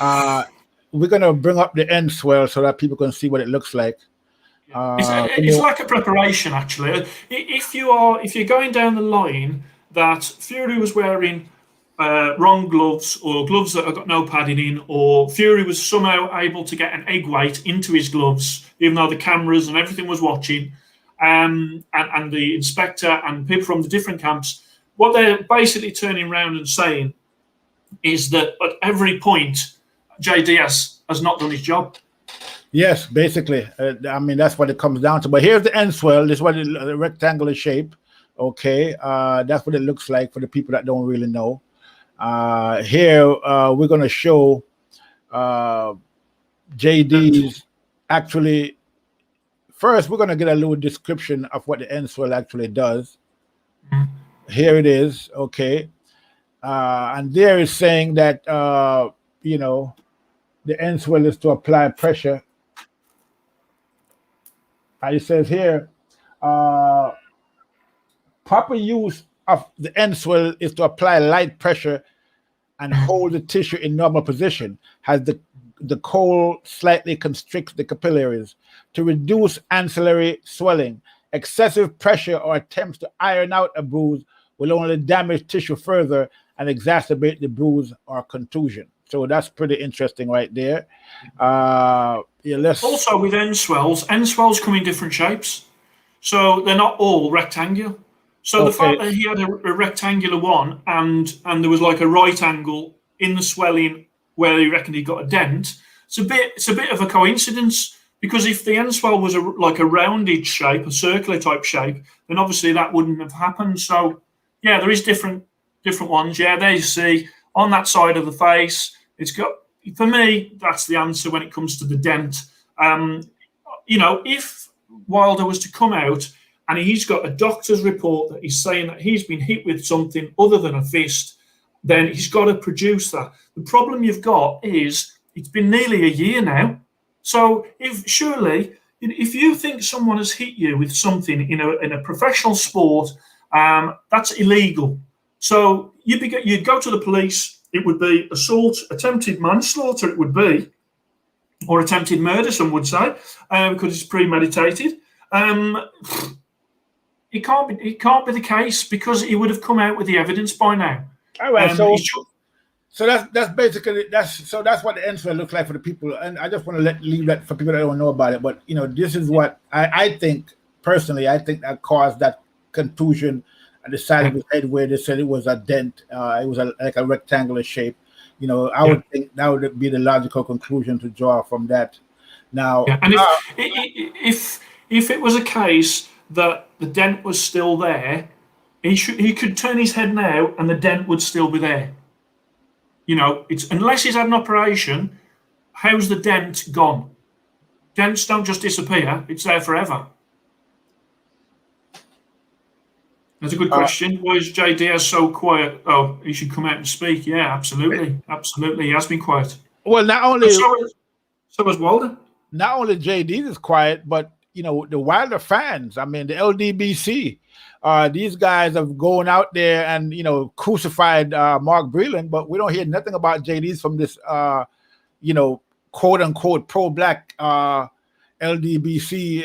we're going to bring up the end swell so that people can see what it looks like. It's like a preparation, actually. If you're going down the line that Fury was wearing wrong gloves or gloves that have got no padding in, or Fury was somehow able to get an egg weight into his gloves, even though the cameras and everything was watching, and the inspector and people from the different camps, what they're basically turning around and saying is that at every point, Jay Deas has not done his job. Yes, basically. I mean, that's what it comes down to. But here's the end swell. This is what the rectangular shape. Okay, that's what it looks like for the people that don't really know. Here, we're going to show Jay Deas actually. First, we're going to get a little description of what the end swell actually does. Here it is. Okay. And there is saying that you know, the end swell is to apply pressure. And it says here, proper use of the end swell is to apply light pressure and hold the tissue in normal position, as the cold slightly constricts the capillaries to reduce ancillary swelling. Excessive pressure or attempts to iron out a bruise will only damage tissue further and exacerbate the bruise or contusion. So that's pretty interesting right there. Also with end swells come in different shapes. So they're not all rectangular. So the fact that he had a rectangular one and there was like a right angle in the swelling where he reckoned he got a dent, it's a bit of a coincidence, because if the end swell was like a rounded shape, a circular type shape, then obviously that wouldn't have happened. So yeah, there is different ones. Yeah, there you see on that side of the face, it's got, for me, that's the answer when it comes to the dent. You know, if Wilder was to come out and he's got a doctor's report that he's saying that he's been hit with something other than a fist, then he's got to produce that. The problem you've got is it's been nearly a year now. So if you think someone has hit you with something in a professional sport, that's illegal. So you'd go to the police. It would be assault, attempted manslaughter. It would be, or attempted murder, some would say, because it's premeditated. It can't be the case, because he would have come out with the evidence by now. All right, so that's basically that's what the end swell looks like for the people, and I just want to leave that for people that don't know about it. But you know, this is what I think personally. I think that caused that contusion at the side of his head, where they said it was a dent. It was like a rectangular shape. You know, I would think that would be the logical conclusion to draw from that. Now, and if it was a case that the dent was still there, he could turn his head now and the dent would still be there. You know, it's unless he's had an operation, how's the dent gone? Dents don't just disappear; it's there forever. That's a good question. Why is Jay Deas so quiet? Oh, he should come out and speak. Yeah, absolutely. He has been quiet. Well, not only so was Wilder. Not only Jay Deas is quiet, but you know, the Wilder fans. I mean, the Ldbc. These guys have gone out there and, you know, crucified Mark Breland, but we don't hear nothing about Jay Deas from this, you know, quote unquote pro-black Ldbc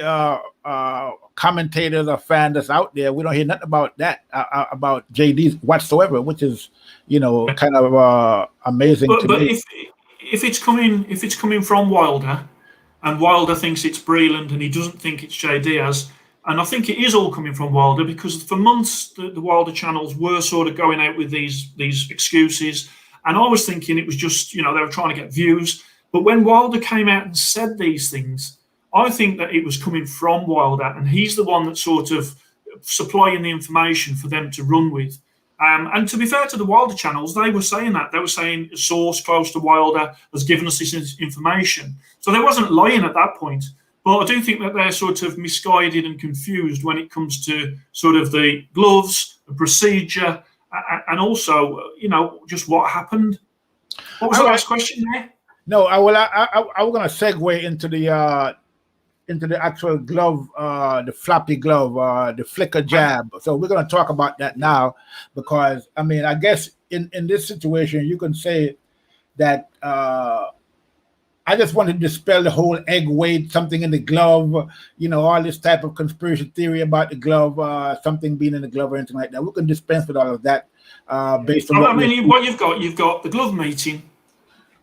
commentators or fans that's out there. We don't hear nothing about that, about Jay Deas whatsoever, which is, you know, kind of amazing to me. But if it's coming from Wilder, and Wilder thinks it's Breland and he doesn't think it's Jay Deas, and I think it is all coming from Wilder, because for months the Wilder channels were sort of going out with these excuses, and I was thinking it was just, you know, they were trying to get views. But when Wilder came out and said these things, I think that it was coming from Wilder, and he's the one that's sort of supplying the information for them to run with. And to be fair to the Wilder channels, they were saying that. They were saying a source close to Wilder has given us this information. So they wasn't lying at that point. But I do think that they're sort of misguided and confused when it comes to sort of the gloves, the procedure, and also, you know, just what happened. What was the last question there? No, I was going to segue into the actual glove, the floppy glove, the flicker jab. So we're going to talk about that now, because I mean, I guess in this situation, you can say that I just want to dispel the whole egg weight, something in the glove, you know, all this type of conspiracy theory about the glove, something being in the glove or anything like that. We can dispense with all of that based on what you've got the glove meeting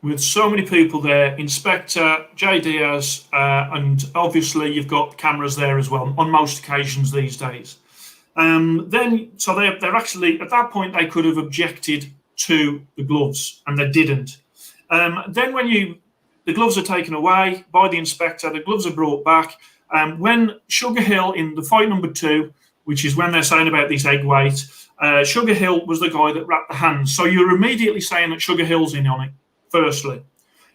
with so many people there, Inspector, Jay Deas, and obviously you've got cameras there as well on most occasions these days. So they're actually, at that point, they could have objected to the gloves, and they didn't. Then when the gloves are taken away by the inspector, the gloves are brought back. When Sugar Hill in the fight number 2, which is when they're saying about this egg weight, Sugar Hill was the guy that wrapped the hands. So you're immediately saying that Sugar Hill's in on it, firstly.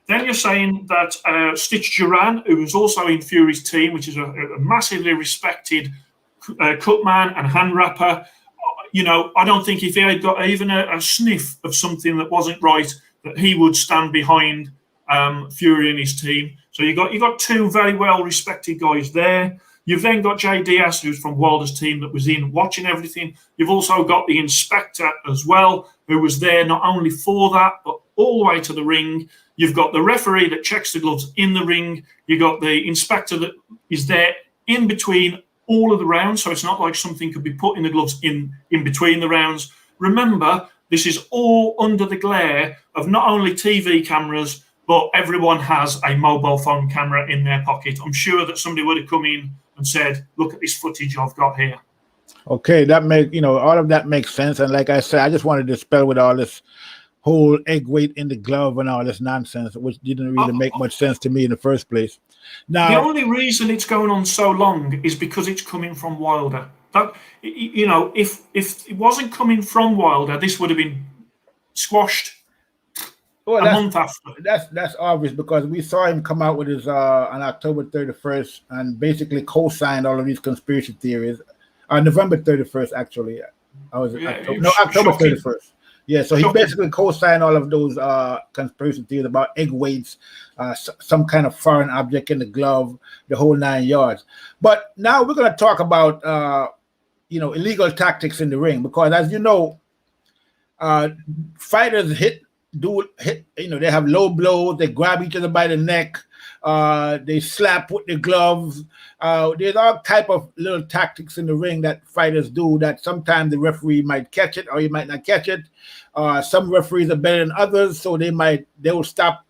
Then you're saying that Stitch Duran, who was also in Fury's team, which is a massively respected cut man and hand wrapper, you know, I don't think if he had got even a sniff of something that wasn't right, that he would stand behind Fury and his team. So you got two very well respected guys there. You've then got Jay Deas, who's from Wilder's team, that was in watching everything. You've also got the inspector as well, who was there not only for that, but all the way to the ring. You've got the referee that checks the gloves in the ring. You've got the inspector that is there in between all of the rounds, so it's not like something could be put in the gloves in between the rounds. Remember, this is all under the glare of not only TV cameras, but everyone has a mobile phone camera in their pocket. I'm sure that somebody would have come in and said, look at this footage I've got here. Okay, that make all of that makes sense. And like I said, I just wanted to dispel with all this whole egg weight in the glove and all this nonsense, which didn't really make much sense to me in the first place. Now, the only reason it's going on so long is because it's coming from Wilder. That, you know, if it wasn't coming from Wilder, this would have been squashed a month after. That's obvious, because we saw him come out with his on October 31st and basically co-signed all of these conspiracy theories. On November 31st, actually. October 31st. Yeah, so he basically co-signed all of those conspiracy theories about egg weights, some kind of foreign object in the glove, the whole 9 yards. But now we're going to talk about illegal tactics in the ring, because as you know, fighters hit, they have low blows, they grab each other by the neck, they slap with the gloves. There's all type of little tactics in the ring that fighters do that sometimes the referee might catch it or he might not catch it. Some referees are better than others, so they will stop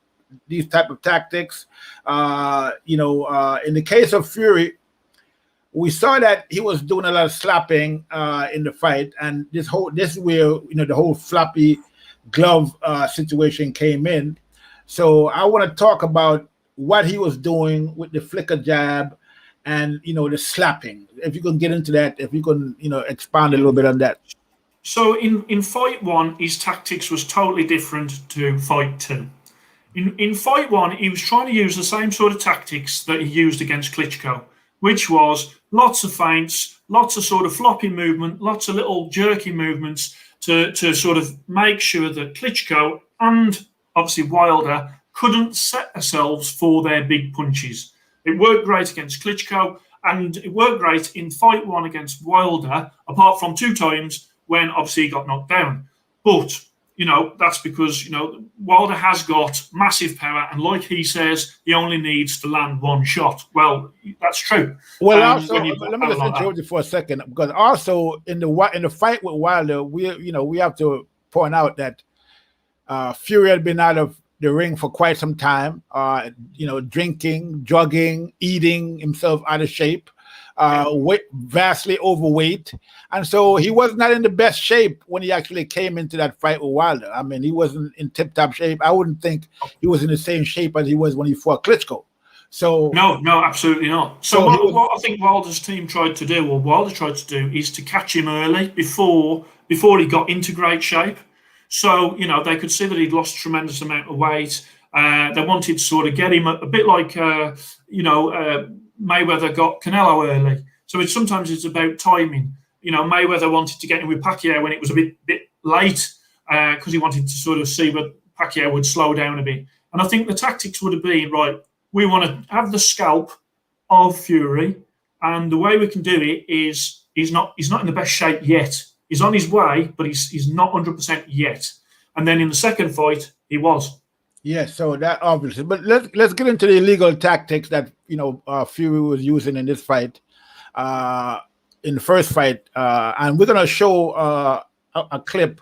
these type of tactics. In the case of Fury, we saw that he was doing a lot of slapping in the fight, and this is where the whole floppy glove situation came in. So I want to talk about what he was doing with the flicker jab and the slapping. If you can get into that, if you can expand a little bit on that. So in fight one, his tactics was totally different to fight two. In fight one, he was trying to use the same sort of tactics that he used against Klitschko, which was lots of feints, lots of sort of floppy movement, lots of little jerky movements to sort of make sure that Klitschko and obviously Wilder couldn't set themselves for their big punches. It worked great against Klitschko, and it worked great in fight one against Wilder, apart from 2 times when obviously he got knocked down. But, that's because, Wilder has got massive power, and like he says, he only needs to land 1 shot. Well, that's true. Well, also, let me just interrupt you for a second, because also in the fight with Wilder, we have to point out that Fury had been out of the ring for quite some time, drinking, drugging, eating himself out of shape, vastly overweight. And so he was not in the best shape when he actually came into that fight with Wilder. I mean, he wasn't in tip-top shape. I wouldn't think he was in the same shape as he was when he fought Klitschko. So No, absolutely not. So what I think Wilder's team tried to do, or Wilder tried to do, is to catch him early before he got into great shape. So, they could see that he'd lost a tremendous amount of weight. They wanted to sort of get him a bit like, Mayweather got Canelo early. So sometimes it's about timing. Mayweather wanted to get him with Pacquiao when it was a bit late, because he wanted to sort of see whether Pacquiao would slow down a bit. And I think the tactics would have been, right, we want to have the scalp of Fury, and the way we can do it is he's not in the best shape yet. He's on his way, but he's not 100% yet. And then in the second fight, he was. Yes, so that obviously. But let's get into the illegal tactics that Fury was using in this fight, in the first fight, and we're gonna show a clip,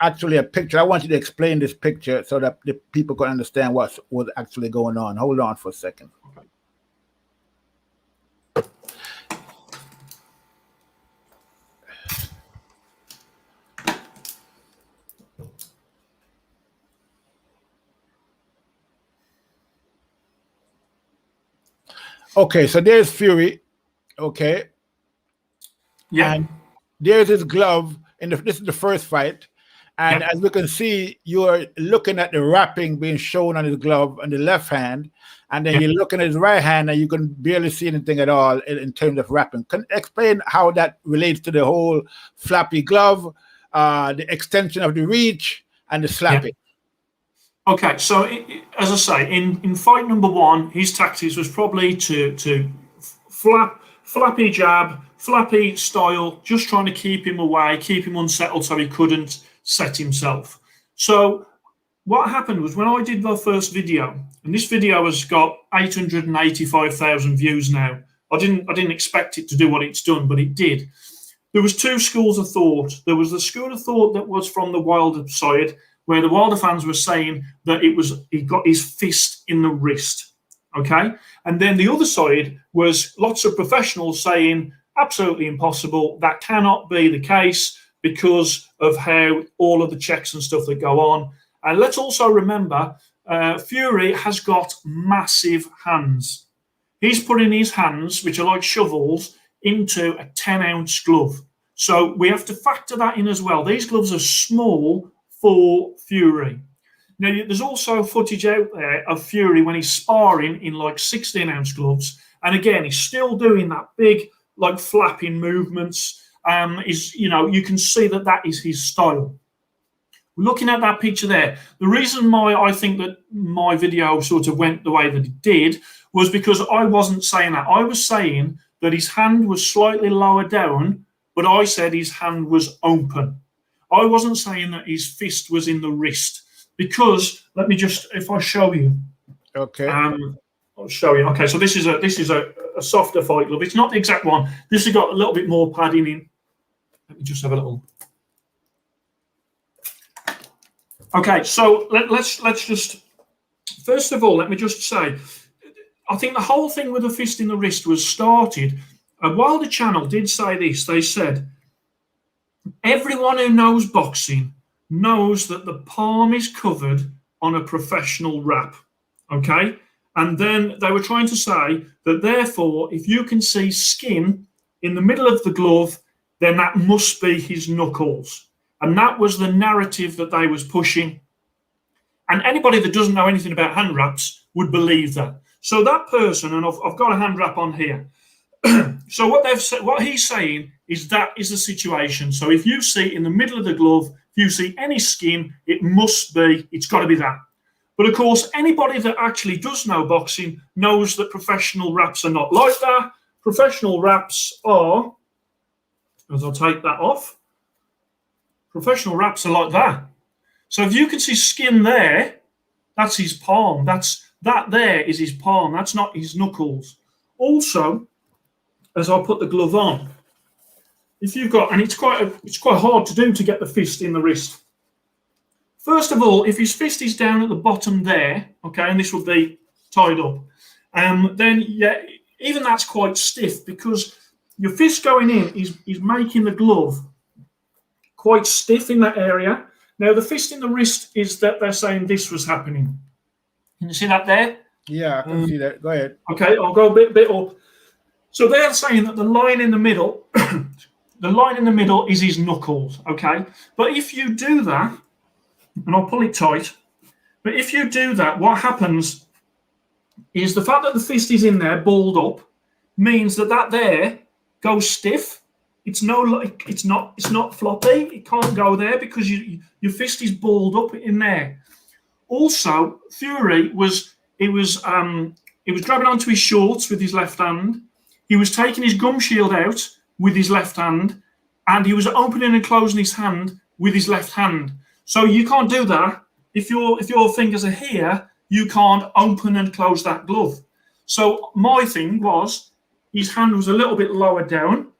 actually a picture. I want you to explain this picture so that the people can understand what's actually going on. Hold on for a second. Okay, so there's Fury. Okay. Yeah. And there's his glove. This is the first fight. And as we can see, you're looking at the wrapping being shown on his glove on the left hand, and then you're looking at his right hand, and you can barely see anything at all in terms of wrapping. Can you explain how that relates to the whole flappy glove, the extension of the reach, and the slapping? Okay, so as I say, in fight number one, his tactics was probably to flappy jab, flappy style, just trying to keep him away, keep him unsettled so he couldn't set himself. So what happened was when I did the first video, and this video has got 885,000 views now. I didn't expect it to do what it's done, but it did. There was two schools of thought. There was the school of thought that was from the Wilder side, where the Wilder fans were saying that he got his fist in the wrist. Okay, and then the other side was lots of professionals saying absolutely impossible. That cannot be the case because of how all of the checks and stuff that go on. And let's also remember, Fury has got massive hands. He's putting his hands, which are like shovels, into a 10-ounce glove. So we have to factor that in as well. These gloves are small for Fury. Now, there's also footage out there of Fury when he's sparring in like 16-ounce gloves. And again, he's still doing that big, like flapping movements. You can see that is his style. Looking at that picture there, the reason why I think that my video sort of went the way that it did was because I wasn't saying that. I was saying that his hand was slightly lower down, but I said his hand was open. I wasn't saying that his fist was in the wrist, because let me just, if I show you. Okay. I'll show you. Okay, so this is a softer fight glove. It's not the exact one. This has got a little bit more padding in. Let me just have a little. Okay, so let's just, first of all, let me just say, I think the whole thing with the fist in the wrist was started, and while the channel did say this, they said, everyone who knows boxing knows that the palm is covered on a professional wrap, okay? And then they were trying to say that therefore, if you can see skin in the middle of the glove, then that must be his knuckles. And that was the narrative that they was pushing. And anybody that doesn't know anything about hand wraps would believe that. So that person, and I've got a hand wrap on here. So what they've said, what he's saying is that is the situation. So if you see in the middle of the glove, if you see any skin, it's got to be that. But of course, anybody that actually does know boxing knows that professional wraps are not like that. Professional wraps are, as I'll take that off, professional wraps are like that. So if you can see skin there, that's his palm. That there is his palm. That's not his knuckles. Also, as I put the glove on, if you've got, and it's quite hard to do to get the fist in the wrist. First of all, if his fist is down at the bottom there, okay, and this will be tied up, then yeah, even that's quite stiff because your fist going in is making the glove quite stiff in that area. Now, the fist in the wrist is that they're saying this was happening. Can you see that there? Yeah, I can see that. Go ahead. Okay, I'll go a bit up. So they're saying that the line in the middle, is his knuckles, okay? But if you do that, and I'll pull it tight, but if you do that, what happens is the fact that the fist is in there, balled up, means that there goes stiff. It's not floppy. It can't go there because your fist is balled up in there. Also, Fury was grabbing onto his shorts with his left hand. He was taking his gum shield out with his left hand, and he was opening and closing his hand with his left hand. So you can't do that. If your fingers are here, you can't open and close that glove. So my thing was, his hand was a little bit lower down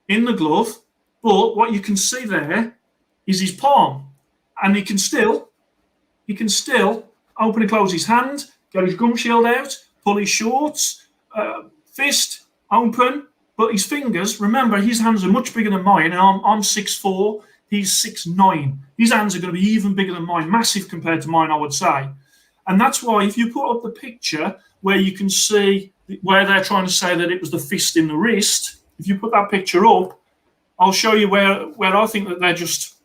in the glove, but what you can see there is his palm, and he can still open and close his hand, get his gum shield out, pull his shorts, fist open, but his fingers, remember, his hands are much bigger than mine, and I'm 6'4", he's 6'9". His hands are going to be even bigger than mine, massive compared to mine, I would say. And that's why if you put up the picture where you can see where they're trying to say that it was the fist in the wrist, if you put that picture up, I'll show you where I think that they're just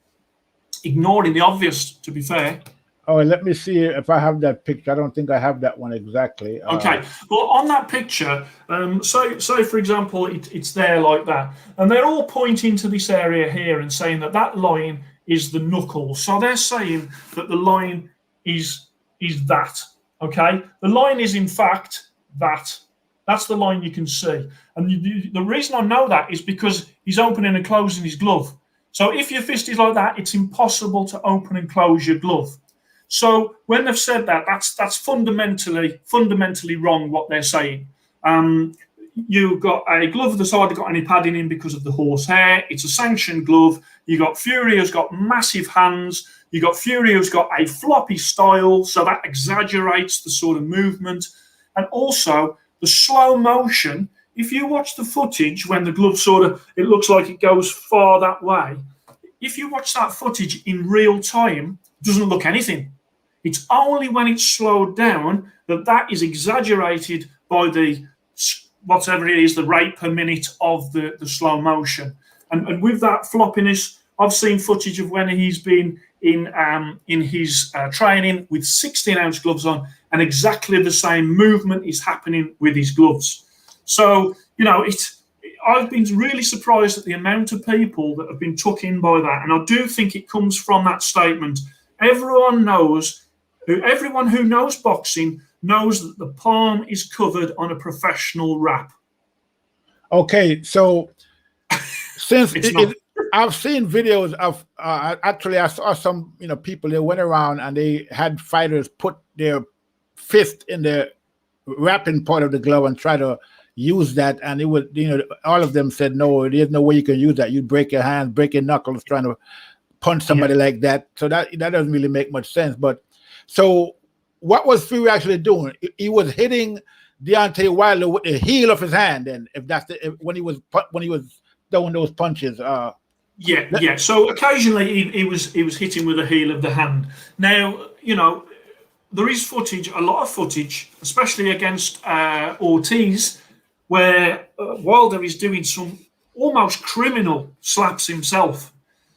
ignoring the obvious, to be fair. Oh, let me see if I have that picture. I don't think I have that one exactly. Okay. Well, on that picture, so for example, it's there like that, and they're all pointing to this area here and saying that line is the knuckle. So they're saying that the line is that. Okay. The line is in fact that. That's the line you can see, and the reason I know that is because he's opening and closing his glove. So if your fist is like that, it's impossible to open and close your glove. So when they've said that, that's fundamentally wrong what they're saying. You've got a glove that's hardly got any padding in because of the horsehair. It's a sanctioned glove. You got Fury who's got massive hands. You got Fury who's got a floppy style, so that exaggerates the sort of movement. And also the slow motion. If you watch the footage when the glove it looks like it goes far that way. If you watch that footage in real time, it doesn't look anything. It's only when it's slowed down that is exaggerated by the whatever it is, the rate per minute of the slow motion. And with that floppiness, I've seen footage of when he's been in his training with 16-ounce gloves on, and exactly the same movement is happening with his gloves. So, I've been really surprised at the amount of people that have been took in by that. And I do think it comes from that statement. Everyone who knows boxing knows that the palm is covered on a professional wrap. Okay, so since I've seen videos of actually I saw some people, they went around and they had fighters put their fist in the wrapping part of the glove and try to use that, and it would all of them said no, there's no way you can use that. You'd break your hands, break your knuckles trying to punch somebody like that. So that doesn't really make much sense. But so what was Fury actually doing? He was hitting Deontay Wilder with the heel of his hand, and when he was throwing those punches. Yeah. So occasionally he was hitting with the heel of the hand. Now there is footage, a lot of footage, especially against Ortiz, where Wilder is doing some almost criminal slaps himself.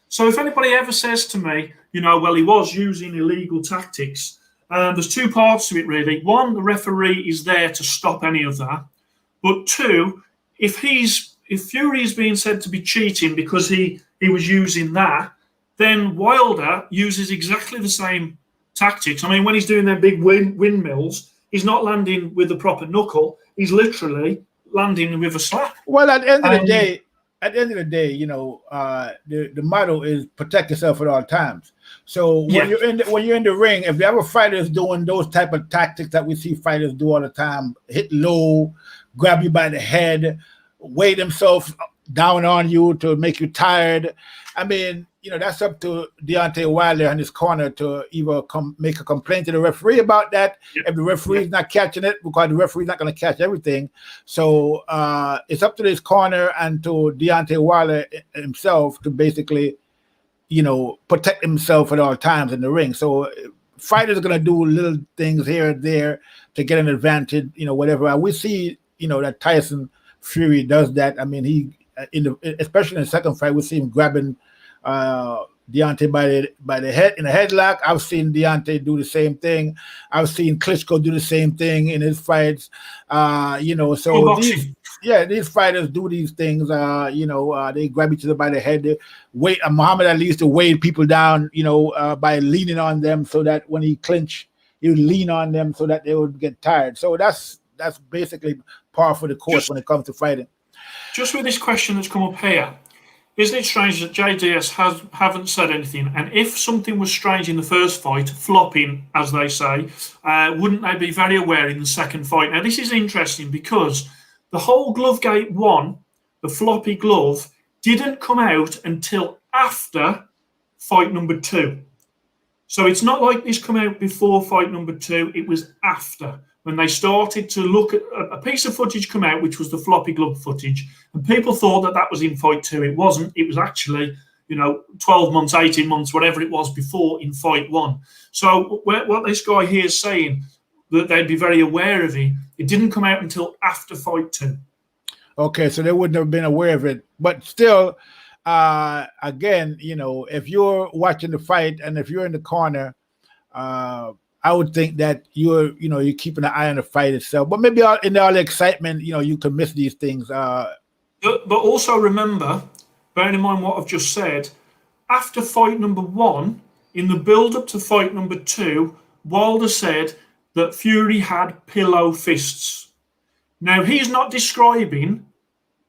So if anybody ever says to me, well, he was using illegal tactics, there's two parts to it, really. One, the referee is there to stop any of that. But two, if Fury is being said to be cheating because he was using that, then Wilder uses exactly the same tactics. I mean, when he's doing their big windmills, he's not landing with the proper knuckle. He's literally landing with a slap. Well, at the end of the day, the motto is protect yourself at all times. So when you're in the ring, if the other fighter is doing those type of tactics that we see fighters do all the time, hit low, grab you by the head, weigh themselves down on you to make you tired. I mean, that's up to Deontay Wilder and his corner to either make a complaint to the referee about that. Yep. If the referee is not catching it, because the referee is not going to catch everything. So it's up to his corner and to Deontay Wilder himself to basically, protect himself at all times in the ring. So fighters are going to do little things here and there to get an advantage, whatever. And we see, that Tyson Fury does that. I mean, especially in the second fight, we see him grabbing Deontay by the head in a headlock. I've seen Deontay do the same thing. I've seen Klitschko do the same thing in his fights. So these fighters do these things. They grab each other by the head. They Muhammad Ali used to weigh people down, by leaning on them so that when he clinch, he would lean on them so that they would get tired. So that's basically par for the course when it comes to fighting. Just with this question that's come up here, isn't it strange that Jay Deas haven't said anything? And if something was strange in the first fight, flopping, as they say, wouldn't they be very aware in the second fight? Now, this is interesting because the whole Glovegate 1, the floppy glove, didn't come out until after fight number 2. So it's not like this come out before fight number 2. It was after, when they started to look at a piece of footage come out, which was the floppy glove footage, and people thought that was in fight 2. It wasn't. It was actually, 12 months, 18 months, whatever it was before in fight 1. So what this guy here is saying, that they'd be very aware of it didn't come out until after fight 2. Okay, so they wouldn't have been aware of it. But still, again, if you're watching the fight and if you're in the corner, I would think that you're keeping an eye on the fight itself. But maybe in all the excitement, you can miss these things. But also remember, bearing in mind what I've just said, after fight number 1, in the build-up to fight number 2, Wilder said that Fury had pillow fists. Now, he's not describing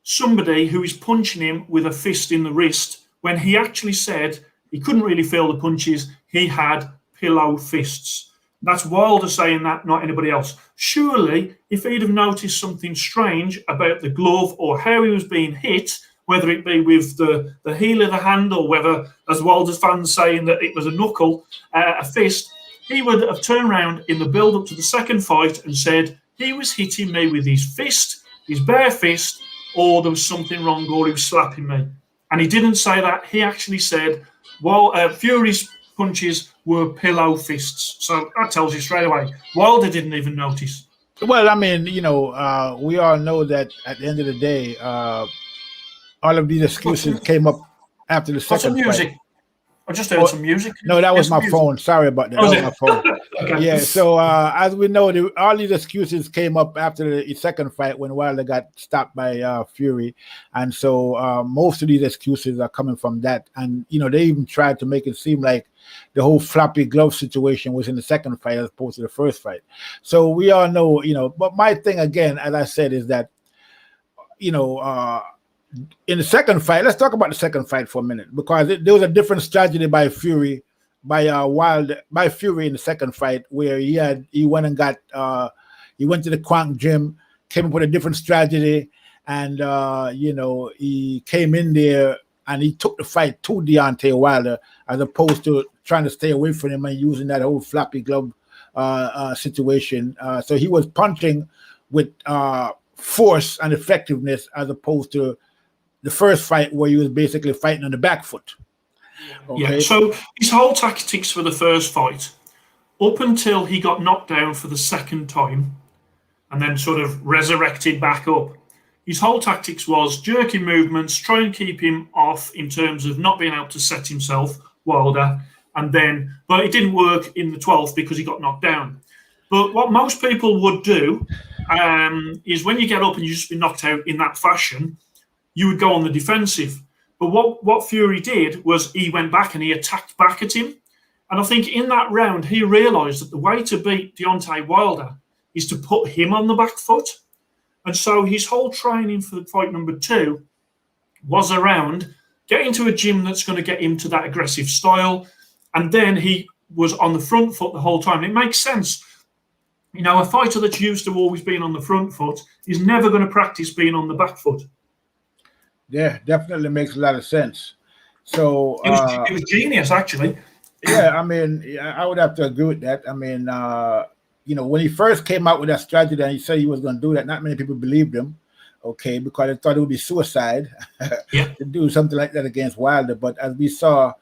somebody who is punching him with a fist in the wrist when he actually said he couldn't really feel the punches. He had pillow fists. That's Wilder saying that, not anybody else. Surely, if he'd have noticed something strange about the glove or how he was being hit, whether it be with the heel of the hand or whether, as Wilder's fans saying that it was a knuckle, a fist, he would have turned around in the build-up to the second fight and said, he was hitting me with his fist, his bare fist, or there was something wrong, or he was slapping me. And he didn't say that. He actually said, well, Fury's punches were pillow fists. So that tells you straight away. Wilder didn't even notice. Well, I mean, we all know that at the end of the day, all of these excuses came up after the second music. fight. I just heard some music. No, that was my phone. Sorry about that. That was my phone. Okay. Yeah. So as we know, all these excuses came up after the second fight when Wilder got stopped by Fury, and so most of these excuses are coming from that. And they even tried to make it seem like the whole floppy glove situation was in the second fight as opposed to the first fight. So we all know, But my thing again, as I said, is that in the second fight, let's talk about the second fight for a minute, because there was a different strategy by Fury in the second fight, where he went and got he went to the Quank gym, came up with a different strategy, and he came in there and he took the fight to Deontay Wilder as opposed to trying to stay away from him and using that whole floppy glove situation. So he was punching with force and effectiveness as opposed to the first fight where he was basically fighting on the back foot. Okay? Yeah, so his whole tactics for the first fight, up until he got knocked down for the second time and then sort of resurrected back up, his whole tactics was jerky movements, try and keep him off in terms of not being able to set himself, Wilder, but it didn't work in the 12th because he got knocked down. But what most people would do is when you get up and you just be knocked out in that fashion, you would go on the defensive. But what Fury did was he went back and he attacked back at him. And I think in that round, he realised that the way to beat Deontay Wilder is to put him on the back foot. And so his whole training for fight number 2 was around getting to a gym that's going to get him to that aggressive style. And then he was on the front foot the whole time. It makes sense. A fighter that's used to always being on the front foot is never going to practice being on the back foot. Yeah, definitely makes a lot of sense. So it was genius, actually. Yeah, I mean, I would have to agree with that. I mean, when he first came out with that strategy and he said he was going to do that, not many people believed him, okay, because they thought it would be suicide to do something like that against Wilder. But as we saw,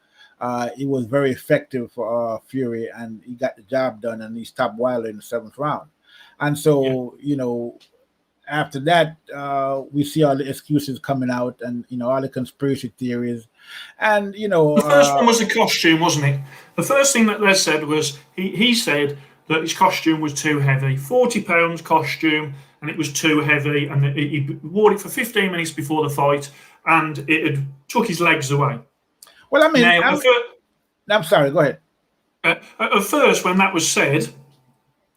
it was very effective for Fury, and he got the job done, and he stopped Wilder in the 7th round. And so, after that, we see all the excuses coming out, and all the conspiracy theories, and the first one was the costume, wasn't it? The first thing that they said was he said that his costume was too heavy, 40 pounds costume, and it was too heavy, and he wore it for 15 minutes before the fight, and it had took his legs away. Well, I mean, I'm sorry. Go ahead. At first, when that was said,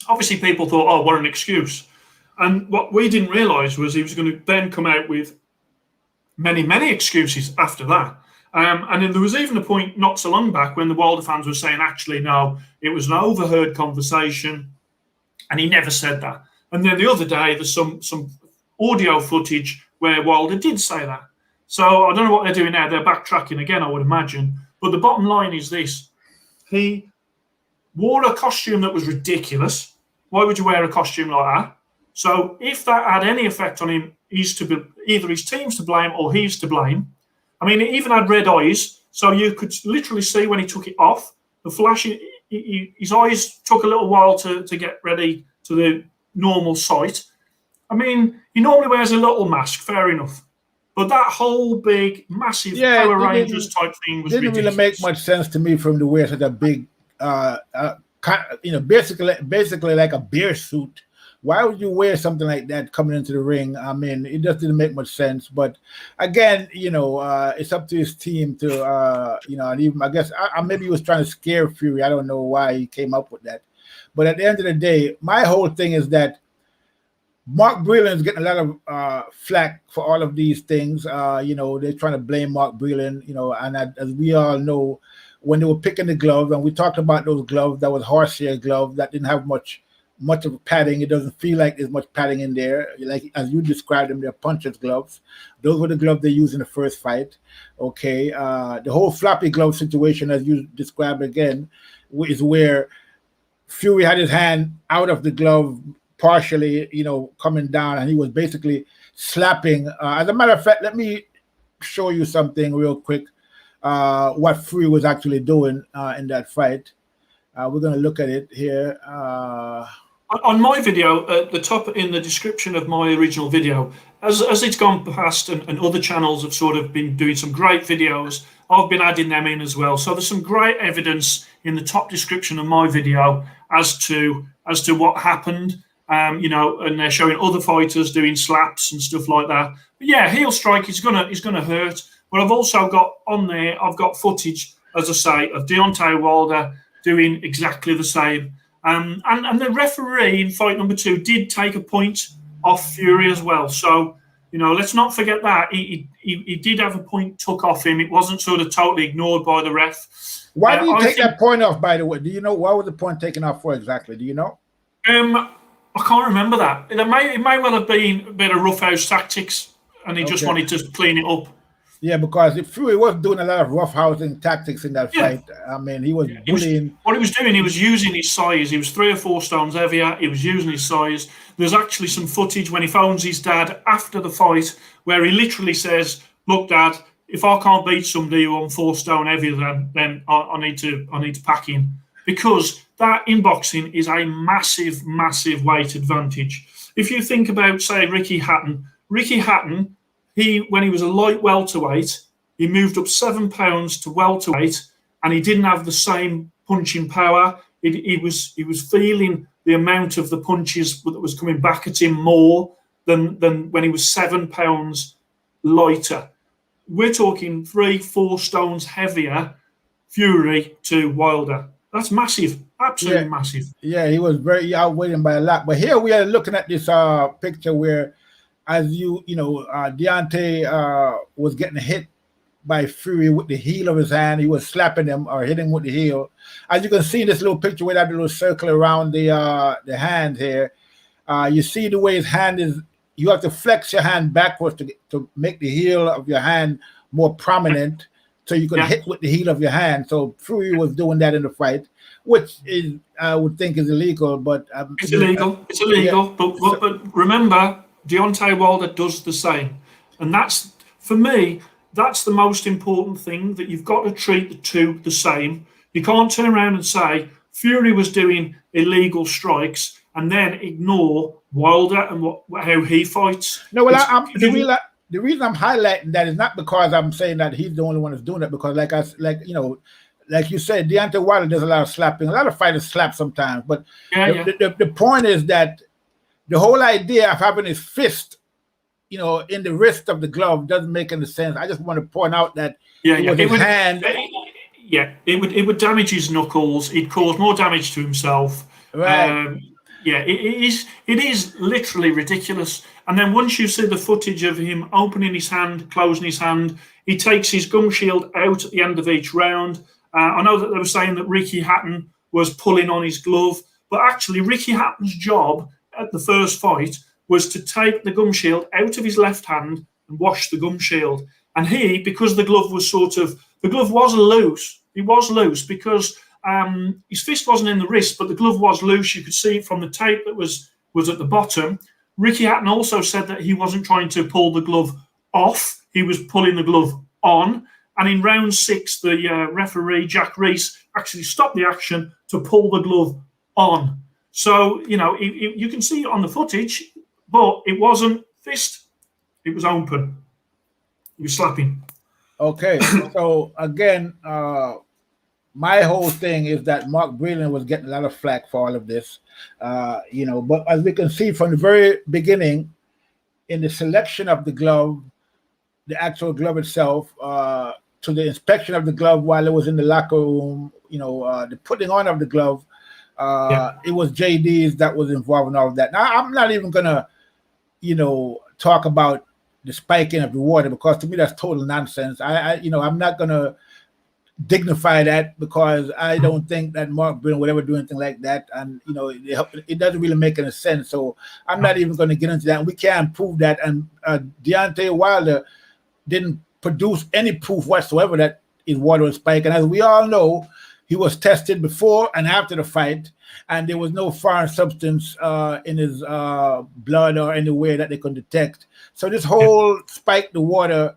obviously people thought, "Oh, what an excuse." And what we didn't realise was he was going to then come out with many, many excuses after that. And then there was even a point not so long back when the Wilder fans were saying, actually, no, it was an overheard conversation, and he never said that. And then the other day, there's some audio footage where Wilder did say that. So I don't know what they're doing now. They're backtracking again, I would imagine. But the bottom line is this. He wore a costume that was ridiculous. Why would you wear a costume like that? So if that had any effect on him, either his team's to blame or he's to blame. I mean, he even had red eyes, so you could literally see when he took it off, the flashing, his eyes took a little while to get ready to the normal sight. I mean, he normally wears a little mask, fair enough. But that whole big, massive Power Rangers type thing was didn't ridiculous. really make much sense to me from the way such a big, basically like a bear suit. Why would you wear something like that coming into the ring? I mean, it just didn't make much sense. But again, it's up to his team to, and even I guess maybe he was trying to scare Fury. I don't know why he came up with that. But at the end of the day, my whole thing is that Mark Breland is getting a lot of flack for all of these things. They're trying to blame Mark Breland, and as we all know, when they were picking the gloves, and we talked about those gloves, that was horsehair gloves that didn't have much of padding. It doesn't feel like there's much padding in there. Like as you described them, they're puncher's gloves. Those were the gloves they used in the first fight. Okay. The whole floppy glove situation, as you described again, is where Fury had his hand out of the glove partially, coming down, and he was basically slapping. As a matter of fact, let me show you something real quick, what Fury was actually doing in that fight. We're going to look at it here. On my video, at the top in the description of my original video, as it's gone past and other channels have sort of been doing some great videos, I've been adding them in as well. So there's some great evidence in the top description of my video as to what happened. And they're showing other fighters doing slaps and stuff like that. But yeah, heel strike is gonna hurt. But I've also got on there, I've got footage, as I say, of Deontay Wilder doing exactly the same. And the referee in fight number 2 did take a point off Fury as well. So, let's not forget that. He did have a point took off him. It wasn't sort of totally ignored by the ref. Why did he take that point off, by the way? Do you know why was the point taken off for exactly? Do you know? I can't remember that. It may well have been a bit of roughhouse tactics, and he just wanted to clean it up. Yeah, because Fury was doing a lot of roughhousing tactics in that fight. I mean, he was bullying. What he was doing, he was using his size. He was 3 or 4 stones heavier. He was using his size. There's actually some footage when he phones his dad after the fight where he literally says, "Look, Dad, if I can't beat somebody who I'm 4 stone heavier than, then I need to pack in." Because that in boxing is a massive, massive weight advantage. If you think about, say, Ricky Hatton, when he was a light welterweight, he moved up 7 pounds to welterweight, and he didn't have the same punching power. He was feeling the amount of the punches that was coming back at him more than when he was 7 pounds lighter. We're talking 3-4 stones heavier, Fury to Wilder. That's massive, absolutely massive. Yeah, he was very outweighed by a lot. But here we are looking at this picture where, as Deontay was getting hit by Fury with the heel of his hand. He was slapping him or hitting him with the heel. As you can see in this little picture with that little circle around the hand here, you see the way his hand is. You have to flex your hand backwards to make the heel of your hand more prominent, so you can hit with the heel of your hand. So Fury was doing that in the fight, which is I would think is illegal, but it's illegal. It's illegal. Yeah. But remember, Deontay Wilder does the same, and that's, for me, that's the most important thing, that you've got to treat the two the same. You can't turn around and say Fury was doing illegal strikes and then ignore Wilder and how he fights. No, well, the reason I'm highlighting that is not because I'm saying that he's the only one that's doing it, because like you said, Deontay Wilder does a lot of slapping. A lot of fighters slap sometimes, but the point is that the whole idea of having his fist, in the wrist of the glove doesn't make any sense. I just want to point out that it would damage his knuckles. It'd cause more damage to himself. Right. It is literally ridiculous. And then once you see the footage of him opening his hand, closing his hand, he takes his gum shield out at the end of each round. I know that they were saying that Ricky Hatton was pulling on his glove, but actually Ricky Hatton's job at the first fight was to take the gum shield out of his left hand and wash the gum shield. And he, because the glove was loose. It was loose because his fist wasn't in the wrist, but the glove was loose. You could see it from the tape that was at the bottom. Ricky Hatton also said that he wasn't trying to pull the glove off. He was pulling the glove on. And in round 6, the referee, Jack Reese, actually stopped the action to pull the glove on. So, you can see it on the footage, but it wasn't fist. It was open. You slap him. Okay, so again, my whole thing is that Mark Breland was getting a lot of flack for all of this, but as we can see from the very beginning, in the selection of the glove, the actual glove itself, to the inspection of the glove while it was in the locker room, the putting on of the glove, it was Jay Deas that was involved in all of that. Now, I'm not even gonna, talk about the spiking of the water, because to me that's total nonsense. I'm not gonna dignify that, because I don't think that Mark Breland would ever do anything like that, and it doesn't really make any sense. So I'm not even going to get into that. And we can't prove that. And Deontay Wilder didn't produce any proof whatsoever that his water was spiked. And as we all know, he was tested before and after the fight, and there was no foreign substance in his blood or anywhere that they could detect. So this whole spike the water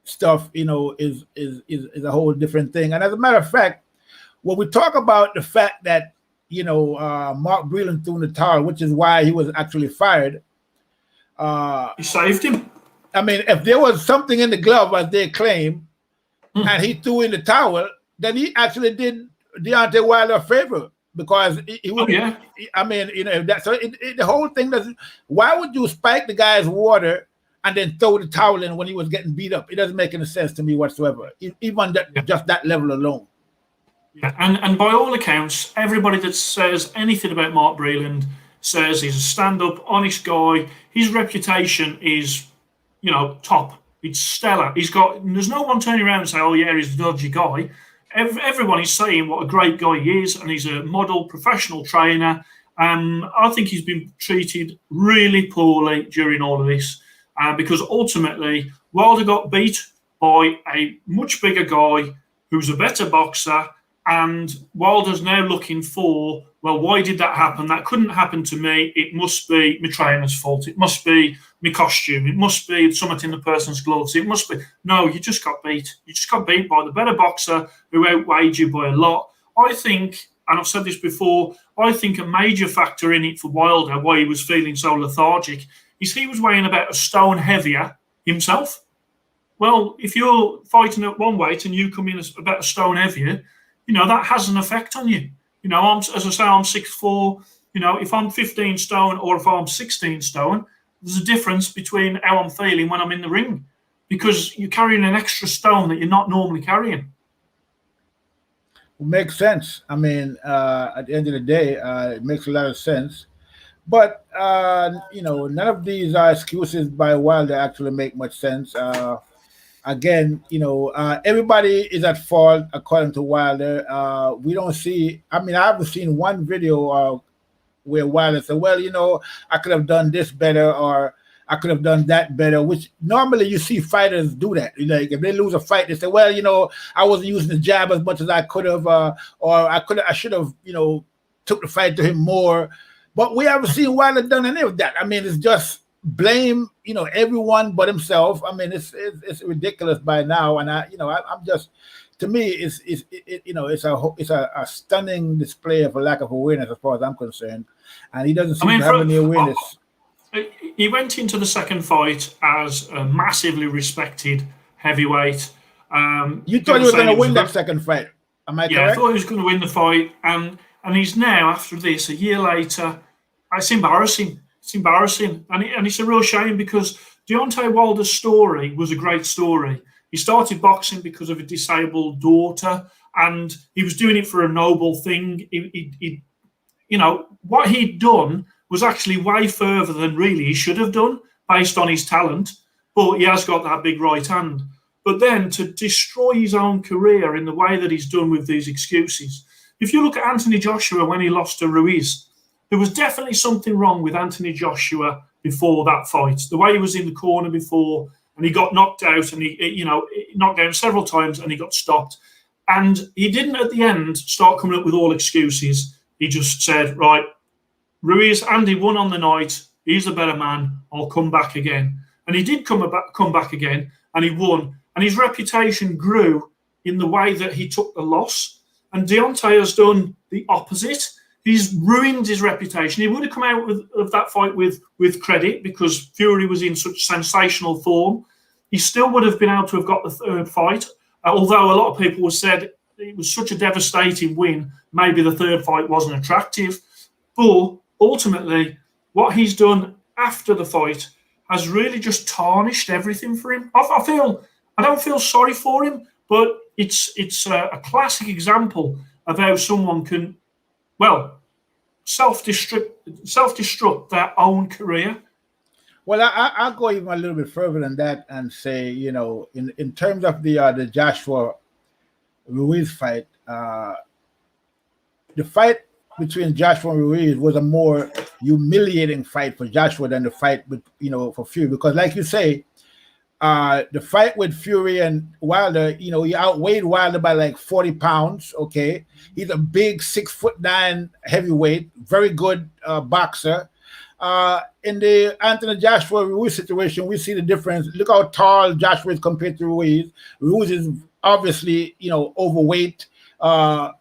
stuff, is a whole different thing. And as a matter of fact, when we talk about the fact that Mark Breland threw in the towel, which is why he was actually fired, he saved him. I mean, if there was something in the glove, as they claim, and he threw in the towel, then he actually did Deontay Wilder a favor, because he would. I mean, the whole thing doesn't. Why would you spike the guy's water and then throw the towel in when he was getting beat up? It doesn't make any sense to me whatsoever, even just that level alone. Yeah, and by all accounts, everybody that says anything about Mark Breland says he's a stand-up, honest guy. His reputation is, top. It's stellar. There's no one turning around and saying, oh yeah, he's a dodgy guy. Everyone is saying what a great guy he is, and he's a model professional trainer. I think he's been treated really poorly during all of this. Because ultimately, Wilder got beat by a much bigger guy who's a better boxer, and Wilder's now looking for, well, why did that happen? That couldn't happen to me. It must be my trainer's fault. It must be my costume. It must be something in the person's gloves. It must be. No, you just got beat. You just got beat by the better boxer who outweighed you by a lot. I think, and I've said this before, I think a major factor in it for Wilder, why he was feeling so lethargic, is he was weighing about a stone heavier himself. Well, if you're fighting at one weight and you come in about a stone heavier, that has an effect on you. As I say, I'm 6'4". If I'm 15 stone or if I'm 16 stone, there's a difference between how I'm feeling when I'm in the ring, because you're carrying an extra stone that you're not normally carrying. It makes sense. I mean, at the end of the day, it makes a lot of sense. But, none of these excuses by Wilder actually make much sense. Again, everybody is at fault according to Wilder. We don't see, I haven't seen one video where Wilder said, well, I could have done this better, or I could have done that better, which normally you see fighters do that. Like if they lose a fight, they say, well, I wasn't using the jab as much as I could have, or I should have, took the fight to him more. But we haven't seen Wilder done any of that. I mean, it's just blame, everyone but himself. I mean, it's ridiculous by now, and I'm just, to me, it's a stunning display of a lack of awareness as far as I'm concerned, and he doesn't seem to have any awareness. He went into the second fight as a massively respected heavyweight. You thought he was going to win that second fight? Am I correct? Yeah, I thought he was going to win the fight, and he's now, after this, a year later. It's embarrassing. It's embarrassing. And it's a real shame, because Deontay Wilder's story was a great story. He started boxing because of a disabled daughter, and he was doing it for a noble thing. What he'd done was actually way further than really he should have done based on his talent, but he has got that big right hand. But then to destroy his own career in the way that he's done with these excuses. If you look at Anthony Joshua when he lost to Ruiz, there was definitely something wrong with Anthony Joshua before that fight. The way he was in the corner before, and he got knocked out, and he knocked down several times, and he got stopped. And he didn't at the end start coming up with all excuses. He just said, right, Ruiz, Andy won on the night. He's a better man. I'll come back again. And he did come back again, and he won. And his reputation grew in the way that he took the loss. And Deontay has done the opposite. He's ruined his reputation. He would have come out of that fight with credit, because Fury was in such sensational form. he still would have been able to have got the third fight. Although a lot of people have said it was such a devastating win, maybe the third fight wasn't attractive. But ultimately, what he's done after the fight has really just tarnished everything for him. I don't feel sorry for him, but it's a classic example of how someone can, well, self-destruct their own career. Well, I'll go even a little bit further than that and say, you know, in terms of the Joshua Ruiz fight, the fight between Joshua and Ruiz was a more humiliating fight for Joshua than the fight with, you know, for Fury, because like you say, the fight with Fury and Wilder, you know, he outweighed Wilder by like 40 pounds. Okay, he's a big 6'9" heavyweight, very good boxer. In the Anthony Joshua Ruiz situation, we see the difference. Look how tall Joshua is compared to Ruiz. Ruiz is obviously, you know, overweight,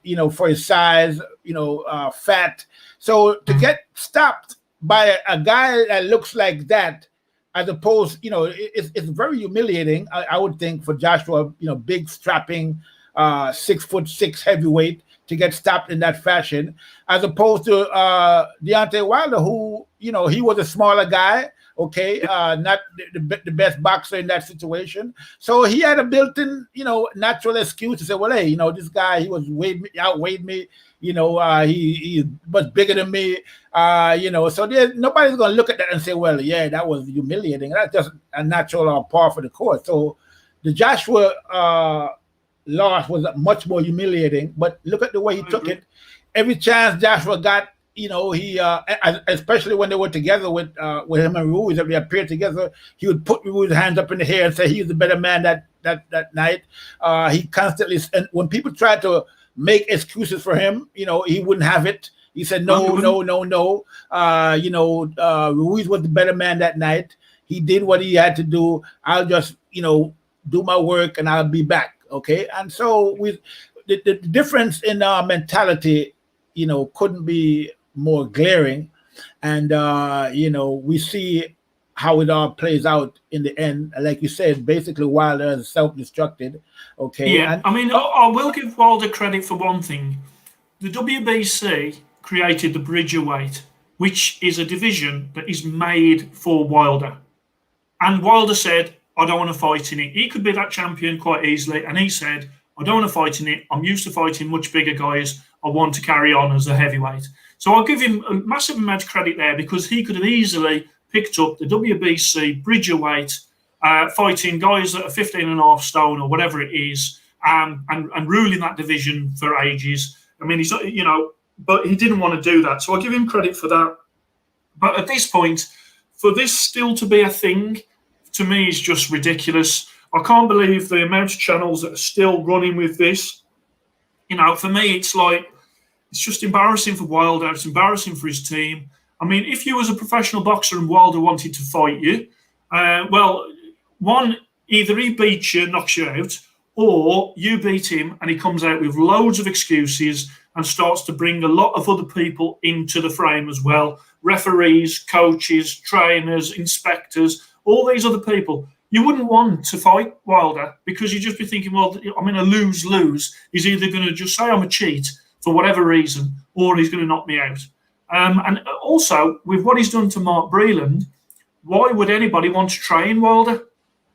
you know, for his size, you know, fat. So to get stopped by a guy that looks like that, as opposed, you know, it's very humiliating, I would think, for Joshua, you know, big strapping 6'6" heavyweight, to get stopped in that fashion, as opposed to Deontay Wilder, who, you know, he was a smaller guy, okay, not the best boxer in that situation. So he had a built-in, you know, natural excuse to say, well, hey, you know, this guy, he outweighed me, you know, he was bigger than me, you know, so nobody's going to look at that and say, well, yeah, that was humiliating. That's just a natural par for the course. So the Joshua loss was much more humiliating, but look at the way he took it. Every chance Joshua got, you know, he especially when they were together with him and Ruiz, if they appeared together, he would put Ruiz's hands up in the air and say he was the better man that night. He constantly, and when people tried to make excuses for him, you know, he wouldn't have it. He said no. You know, Ruiz was the better man that night. He did what he had to do. I'll just, you know, do my work and I'll be back. Okay, and so the difference in our mentality, you know, couldn't be more glaring, and you know, we see how it all plays out in the end. Like you said, basically Wilder is self-destructed. Okay, yeah, and I mean, I will give Wilder credit for one thing. The WBC created the Bridgerweight, which is a division that is made for Wilder, and Wilder said, I don't want to fight in it. He could be that champion quite easily. And he said, I don't want to fight in it. I'm used to fighting much bigger guys. I want to carry on as a heavyweight. So I'll give him a massive amount of credit there, because he could have easily picked up the WBC Bridgerweight, fighting guys that are 15 and a half stone or whatever it is, and ruling that division for ages. I mean, he's, you know, but he didn't want to do that. So I'll give him credit for that. But at this point, for this still to be a thing, to me, is just ridiculous. I can't believe the amount of channels that are still running with this. You know, for me, it's like, it's just embarrassing for Wilder. It's embarrassing for his team. I mean, if you was a professional boxer and Wilder wanted to fight you, well, one, either he beats you, knocks you out, or you beat him and he comes out with loads of excuses and starts to bring a lot of other people into the frame as well. Referees, coaches, trainers, inspectors, all these other people. You wouldn't want to fight Wilder, because you'd just be thinking, well, I'm in a lose-lose. He's either going to just say I'm a cheat for whatever reason, or he's going to knock me out. And also, with what he's done to Mark Breland, why would anybody want to train Wilder?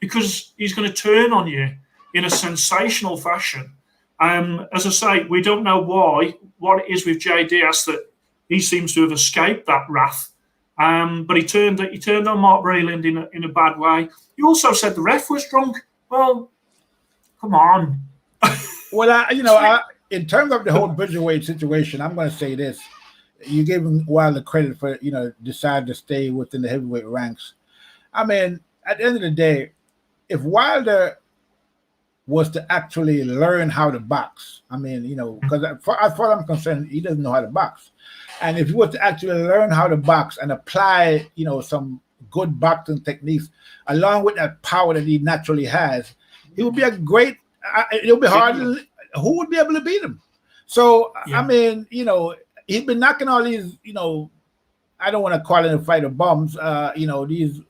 Because he's going to turn on you in a sensational fashion. As I say, we don't know what it is with Jay Deas that he seems to have escaped that wrath. But he turned on Mark Breland in a bad way. He also said the ref was drunk. Well, come on. Well, in terms of the whole Bridgerweight situation, I'm going to say this. You gave him Wilder credit for, you know, deciding to stay within the heavyweight ranks. I mean, at the end of the day, if Wilder was to actually learn how to box, I mean, you know, because as far as I'm concerned, he doesn't know how to box. And if he was to actually learn how to box and apply, you know, some good boxing techniques along with that power that he naturally has, he would be a great, it'll be hard. Who would be able to beat him? So, yeah. I mean, you know, he's been knocking all these, you know, I don't want to call it a fight of bums, you know, these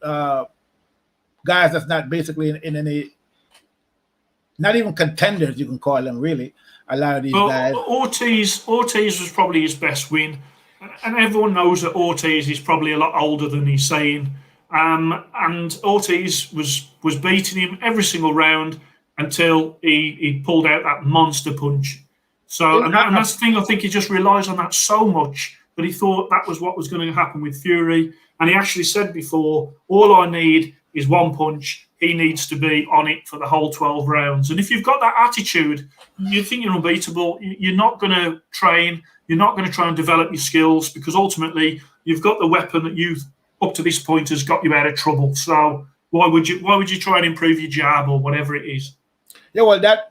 guys that's not basically in any, not even contenders, you can call them really. A lot of these guys. Ortiz was probably his best win, and everyone knows that Ortiz is probably a lot older than he's saying. And Ortiz was beating him every single round until he pulled out that monster punch. So, and that's the thing. I think he just relies on that so much that he thought that was what was going to happen with Fury. And he actually said before, all I need is one punch. He needs to be on it for the whole 12 rounds. And if you've got that attitude, you think you're unbeatable. You're not going to train. You're not going to try and develop your skills, because ultimately you've got the weapon that you, up to this point, has got you out of trouble. So why would you try and improve your jab or whatever it is? Yeah, well, that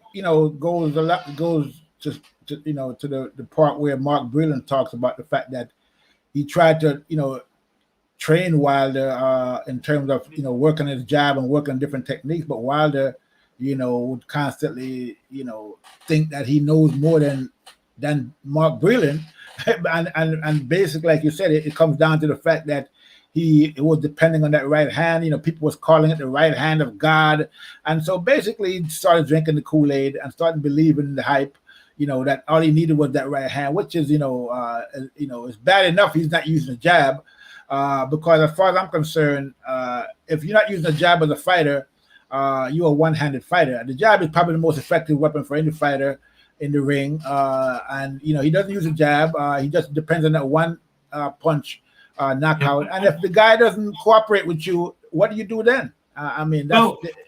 goes to the part where Mark Breland talks about the fact that he tried to train Wilder in terms of working his jab and working different techniques, but Wilder would constantly think that he knows more than Mark Breland, and basically, like you said, it comes down to the fact that he was depending on that right hand. People was calling it the right hand of God, and so basically he started drinking the Kool-Aid and started believing in the hype. That all he needed was that right hand, which is it's bad enough he's not using a jab, because as far as I'm concerned, if you're not using a jab as a fighter, you're a one-handed fighter. The jab is probably the most effective weapon for any fighter in the ring, and he doesn't use a jab. He just depends on that one punch knockout. And if the guy doesn't cooperate with you, what do you do then?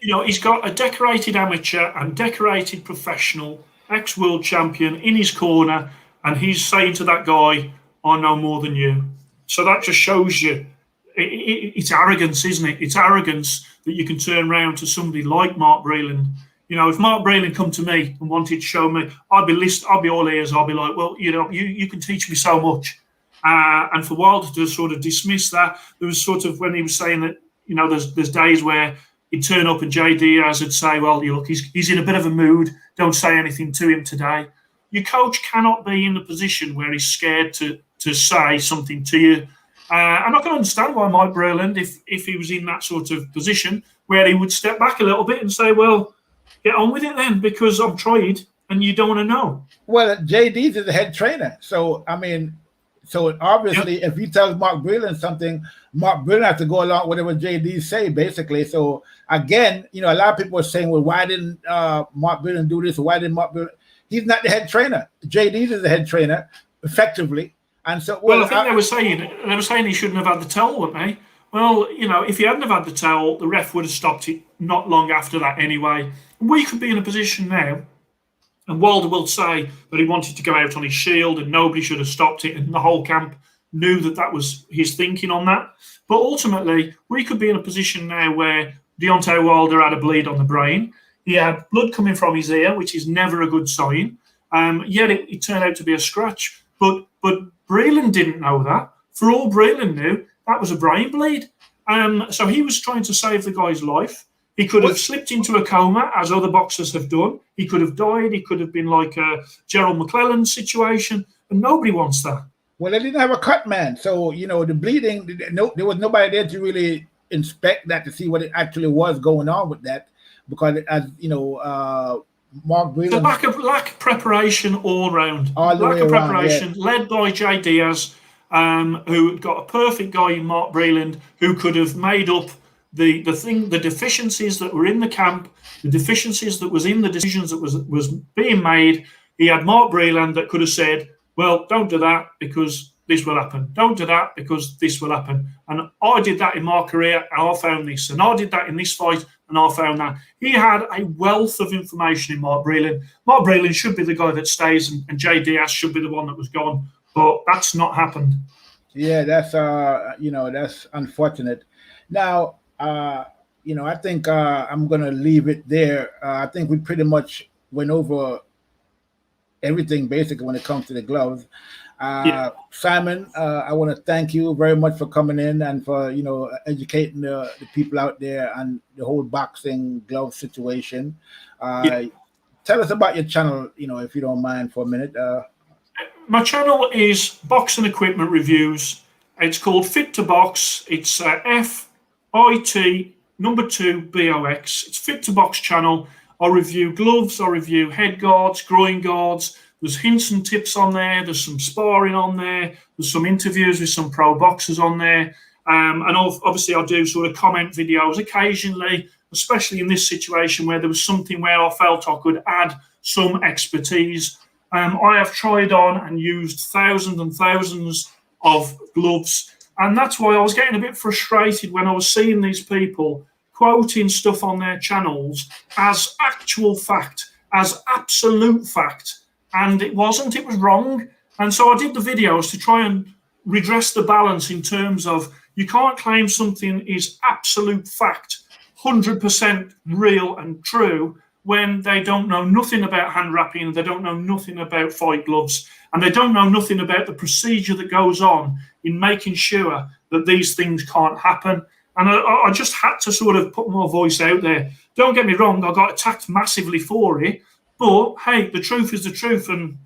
He's got a decorated amateur and decorated professional, ex-world champion in his corner, and he's saying to that guy, I know more than you. So that just shows you it's arrogance, isn't it? It's arrogance that you can turn around to somebody like Mark Breland. If Mark Breland come to me and wanted to show me, I'd be all ears. I'd be like, well, you can teach me so much. And for Wilder to sort of dismiss that, there was sort of when he was saying that, there's days where he'd turn up and Jay Deas would say, well, look, he's in a bit of a mood. Don't say anything to him today. Your coach cannot be in the position where he's scared to say something to you. And I can understand why Mike Breland, if he was in that sort of position, where he would step back a little bit and say, well, get on with it then, because I've tried and you don't want to know. Well, Jay Deas is the head trainer. So, so obviously, if he tells Mark Breland something, Mark Breland has to go along with whatever Jay Deas say, basically. So again, a lot of people are saying, well, why didn't Mark Breland do this? Or why didn't Mark Breland? He's not the head trainer. Jay Deas is the head trainer, effectively. And so, I think they were saying he shouldn't have had the towel, weren't they? Well, if he hadn't have had the towel, the ref would have stopped it not long after that anyway. We could be in a position now, and Wilder will say that he wanted to go out on his shield and nobody should have stopped it, and the whole camp knew that was his thinking on that. But ultimately, we could be in a position now where Deontay Wilder had a bleed on the brain. He had blood coming from his ear, which is never a good sign. Yet it turned out to be a scratch. But Breland didn't know that. For all Breland knew, that was a brain bleed. So he was trying to save the guy's life. He could have slipped into a coma, as other boxers have done. He could have died. He could have been like a Gerald McClellan situation, and nobody wants that. Well, they didn't have a cut man, so the bleeding. There was nobody there to really inspect that to see what it actually was going on with that, because as Mark Breland, lack of preparation all round. Lack of preparation, led by Jay Deas, who got a perfect guy in Mark Breland, who could have made up the deficiencies that were in the camp, the deficiencies that was in the decisions that was being made. He had Mark Breland that could have said, well, don't do that because this will happen. Don't do that because this will happen. And I did that in my career and I found this. And I did that in this fight and I found that. He had a wealth of information in Mark Breland. Mark Breland should be the guy that stays, and Jay Deas should be the one that was gone. But that's not happened. Yeah, that's that's unfortunate. Now, I think I'm gonna leave it there. I think we pretty much went over everything basically when it comes to the gloves. Simon, I want to thank you very much for coming in and for educating the people out there on the whole boxing glove situation. Tell us about your channel, if you don't mind, for a minute. My channel is Boxing Equipment Reviews. It's called Fit to Box. It's FIT number 2 BOX. It's Fit to Box channel. I review gloves, I review head guards, groin guards. There's hints and tips on there. There's some sparring on there. There's some interviews with some pro boxers on there. And obviously I do sort of comment videos occasionally, especially in this situation where there was something where I felt I could add some expertise. I have tried on and used thousands and thousands of gloves. And that's why I was getting a bit frustrated when I was seeing these people quoting stuff on their channels as actual fact, as absolute fact. And it wasn't, it was wrong. And so I did the videos to try and redress the balance in terms of you can't claim something is absolute fact, 100% real and true, when they don't know nothing about hand wrapping, they don't know nothing about fight gloves, and they don't know nothing about the procedure that goes on in making sure that these things can't happen. And I just had to sort of put my voice out there. Don't get me wrong, I got attacked massively for it, but hey, the truth is the truth, and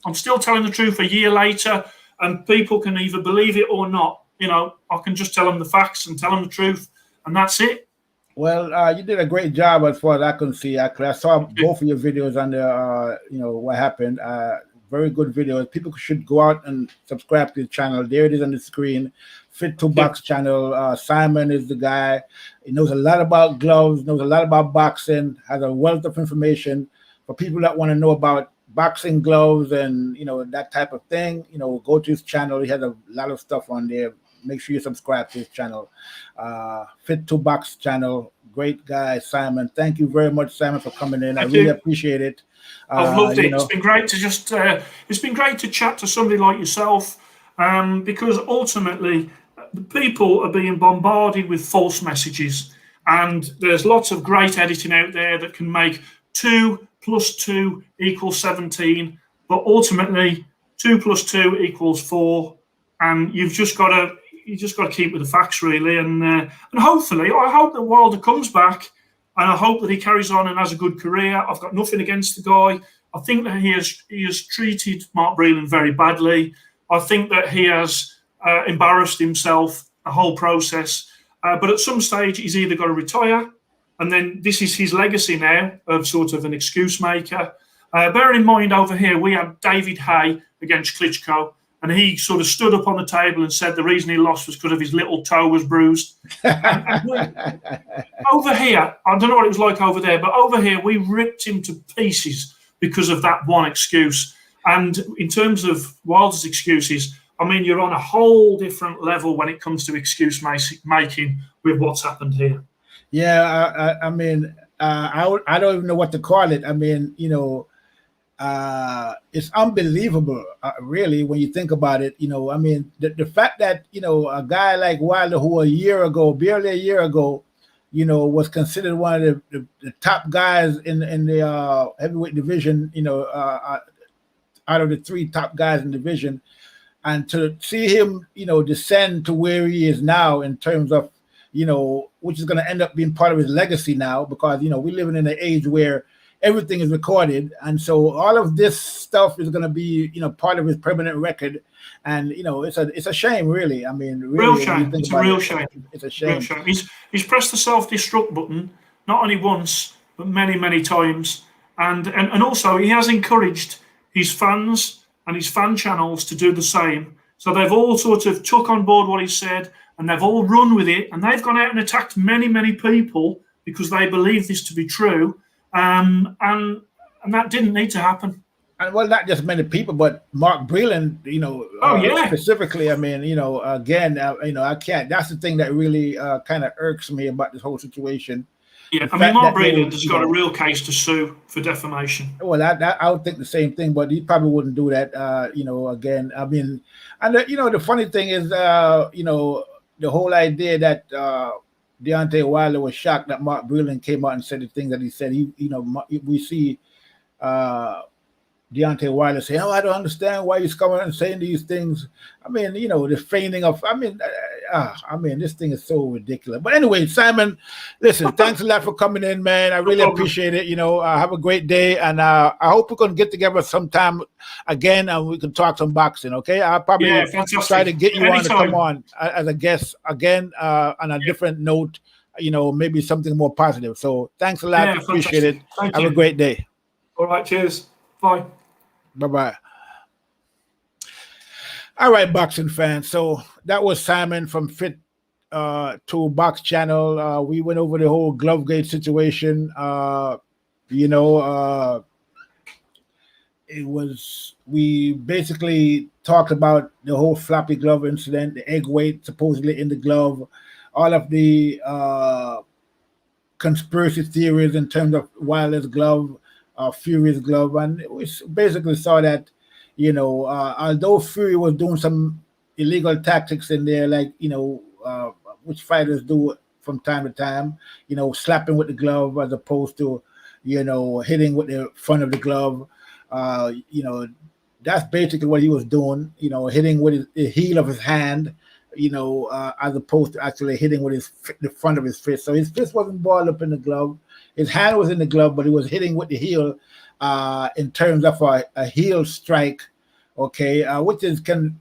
I'm still telling the truth a year later, and people can either believe it or not. You know, I can just tell them the facts and tell them the truth, and that's it. Well, you did a great job as far as I can see. I saw both of your videos on the, what happened. Very good videos. People should go out and subscribe to the channel. There it is on the screen. Fit to Box channel. Simon is the guy. He knows a lot about gloves, knows a lot about boxing, has a wealth of information for people that want to know about boxing gloves and, that type of thing. Go to his channel. He has a lot of stuff on there. Make sure you subscribe to his channel. Fit to Box channel. Great guy, Simon. Thank you very much, Simon, for coming in. I really appreciate it. I've loved it. It's been great to it's been great to chat to somebody like yourself, because ultimately the people are being bombarded with false messages, and there's lots of great editing out there that can make 2 + 2 = 17, but ultimately 2 + 2 = 4, and you've just got to keep with the facts, really, and hopefully, I hope that Wilder comes back, and I hope that he carries on and has a good career. I've got nothing against the guy. I think that he has treated Mark Breland very badly. I think that he has embarrassed himself the whole process. But at some stage, he's either got to retire, and then this is his legacy now of sort of an excuse maker. Bearing in mind, over here we had David Haye against Klitschko, and he sort of stood up on the table and said the reason he lost was because of his little toe was bruised. Over here, I don't know what it was like over there, but over here we ripped him to pieces because of that one excuse. And in terms of Wilder's excuses, I mean, you're on a whole different level when it comes to excuse making with what's happened here. Yeah, I mean, I don't even know what to call it. I mean, it's unbelievable, really, when you think about it. I mean, the fact that, a guy like Wilder, who barely a year ago, was considered one of the top guys in the heavyweight division, out of the 3 top guys in the division, and to see him, descend to where he is now in terms of, which is going to end up being part of his legacy now, because, we're living in an age where everything is recorded, and so all of this stuff is going to be, part of his permanent record, and it's a shame, really. I mean, really, real shame. It's a real shame. It's a shame. Real shame. He's pressed the self-destruct button not only once but many times, and also he has encouraged his fans and his fan channels to do the same. So they've all sort of took on board what he said, and they've all run with it, and they've gone out and attacked many people because they believe this to be true. And that didn't need to happen. And well, not just many people, but Mark Breland, specifically. I mean, again, I can't. That's the thing that really kind of irks me about this whole situation. Yeah, I mean, Mark Breland has got a real case to sue for defamation. Well, I would think the same thing, but he probably wouldn't do that. Again, I mean, and the funny thing is, the whole idea that Deontay Wilder was shocked that Mark Breland came out and said the things that he said. We see Deontay Wilder say, "Oh, I don't understand why he's coming and saying these things." I mean, the feigning of. I mean, this thing is so ridiculous. But anyway, Simon, listen, thanks a lot for coming in, man. I really appreciate it. Have a great day, and I hope we can get together sometime again, and we can talk some boxing. Okay, I'll probably try to get you on to come on as a guest again on a different note. maybe something more positive. So thanks a lot. Yeah, Appreciate it. Thank Have you. a great day. All right, cheers. Bye. Bye-bye. All right, boxing fans. So that was Simon from Fit to Box Channel. We went over the whole Glovegate situation. We basically talked about the whole floppy glove incident, the egg weight supposedly in the glove, all of the conspiracy theories in terms of Wilder's glove, Fury's glove, and we basically saw that, although Fury was doing some illegal tactics in there, like which fighters do from time to time, slapping with the glove as opposed to, hitting with the front of the glove. That's basically what he was doing, hitting with the heel of his hand, as opposed to actually hitting with the front of his fist. So his fist wasn't balled up in the glove. His hand was in the glove, but he was hitting with the heel in terms of a heel strike, okay, which can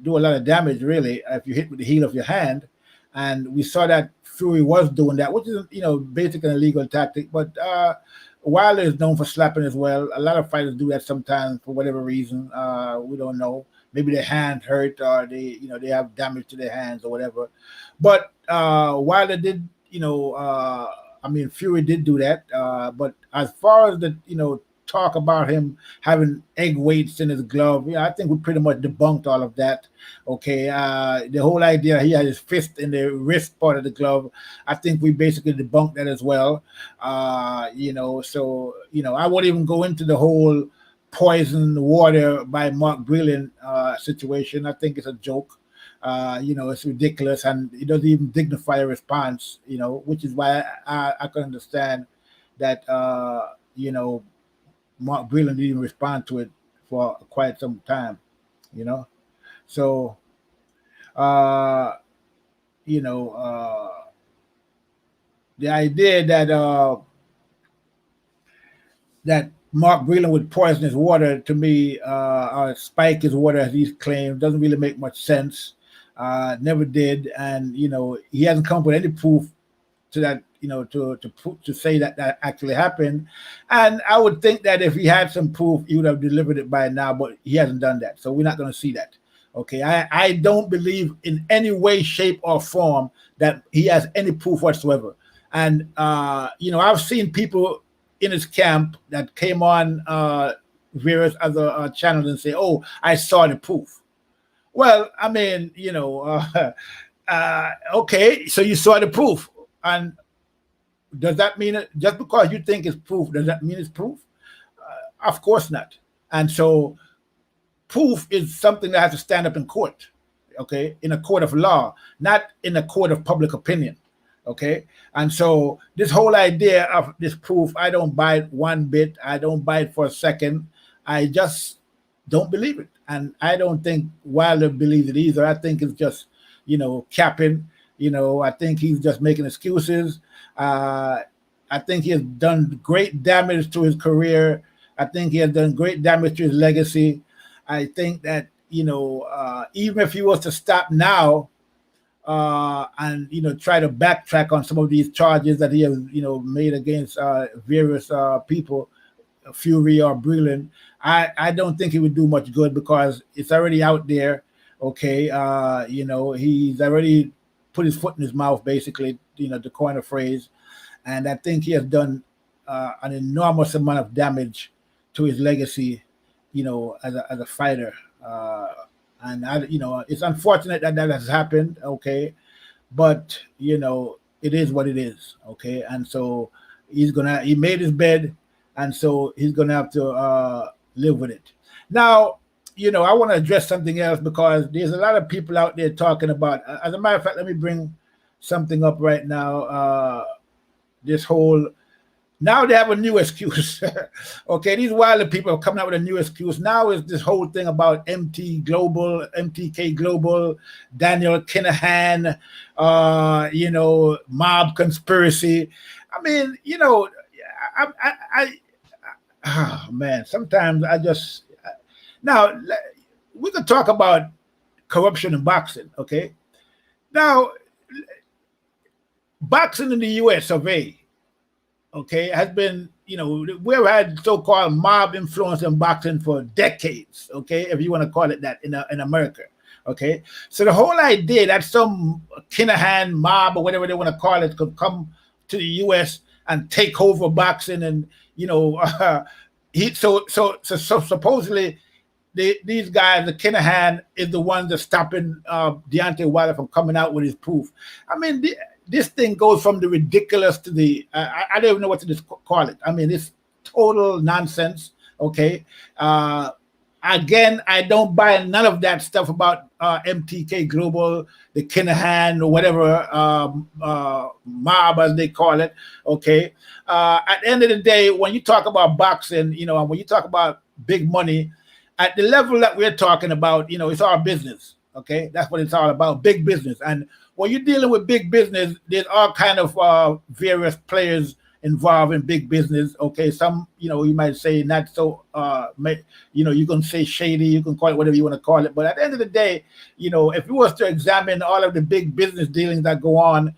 do a lot of damage, really, if you hit with the heel of your hand. And we saw that Fury was doing that, which is, basically an illegal tactic. But Wilder is known for slapping as well. A lot of fighters do that sometimes for whatever reason. We don't know. Maybe their hand hurt or they have damage to their hands or whatever. But Wilder did, Fury did do that. But as far as the, talk about him having egg weights in his glove, I think we pretty much debunked all of that. Okay. The whole idea he had his fist in the wrist part of the glove, I think we basically debunked that as well. So I won't even go into the whole poison water by Mark Breland situation. I think it's a joke. It's ridiculous, and it doesn't even dignify a response, which is why I can understand that, Mark Breland didn't even respond to it for quite some time, So, the idea that Mark Breland would poison his water, to me, or spike his water, as he's claimed, doesn't really make much sense. Never did, and he hasn't come up with any proof to that, to say that actually happened. And I would think that if he had some proof, he would have delivered it by now, but he hasn't done that, so we're not going to see that. Okay, I don't believe in any way, shape, or form that he has any proof whatsoever. And I've seen people in his camp that came on various other channels and say, "Oh, I saw the proof." Well, okay, so you saw the proof, and does that mean it, just because you think it's proof, does that mean it's proof? Of course not. And so proof is something that has to stand up in court, okay, in a court of law, not in a court of public opinion, okay? And so this whole idea of this proof, I don't buy it one bit. I don't buy it for a second. I just don't believe it. And I don't think Wilder believes it either. I think it's just, capping. I think he's just making excuses. I think he has done great damage to his career. I think he has done great damage to his legacy. I think that, even if he was to stop now and, try to backtrack on some of these charges that he has, made against various people, Fury or Breland, I don't think he would do much good because it's already out there. Okay. He's already put his foot in his mouth, basically, to coin a phrase. And I think he has done an enormous amount of damage to his legacy, as a fighter. And it's unfortunate that has happened. Okay. But, it is what it is. Okay. And so he made his bed, and so he's going to have to live with it. Now, I want to address something else because there's a lot of people out there talking about, as a matter of fact, let me bring something up right now. Now they have a new excuse. Okay, these Wilder people are coming out with a new excuse. Now is this whole thing about MTK Global, Daniel Kinahan, mob conspiracy. Man, sometimes now we could talk about corruption in boxing, okay? Now, boxing in the US of A, okay, has been, we've had so-called mob influence in boxing for decades, okay, if you want to call it that in America, okay. So the whole idea that some Kinahan mob or whatever they want to call it could come to the US and take over boxing, and so supposedly these guys, the Kinahan, is the ones that's stopping Deontay Wilder from coming out with his proof. I mean, this thing goes from the ridiculous to the I don't even know what to just call it. I mean, it's total nonsense. Okay. Again, I don't buy none of that stuff about MTK Global, the Kinahan, or whatever mob as they call it. Okay. At the end of the day, when you talk about boxing, and when you talk about big money, at the level that we're talking about, it's our business. Okay, that's what it's all about, big business. And when you're dealing with big business, there's all kind of various players involved in big business. Okay, some, you might say not so, you can say shady, you can call it whatever you want to call it. But at the end of the day, if you was to examine all of the big business dealings that go on,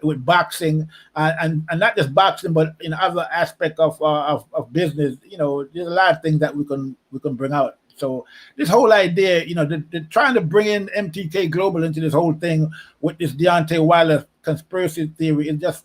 with boxing and not just boxing, but in other aspects of business, there's a lot of things that we can bring out. So this whole idea, they're trying to bring in MTK Global into this whole thing with this Deontay Wilder conspiracy theory is just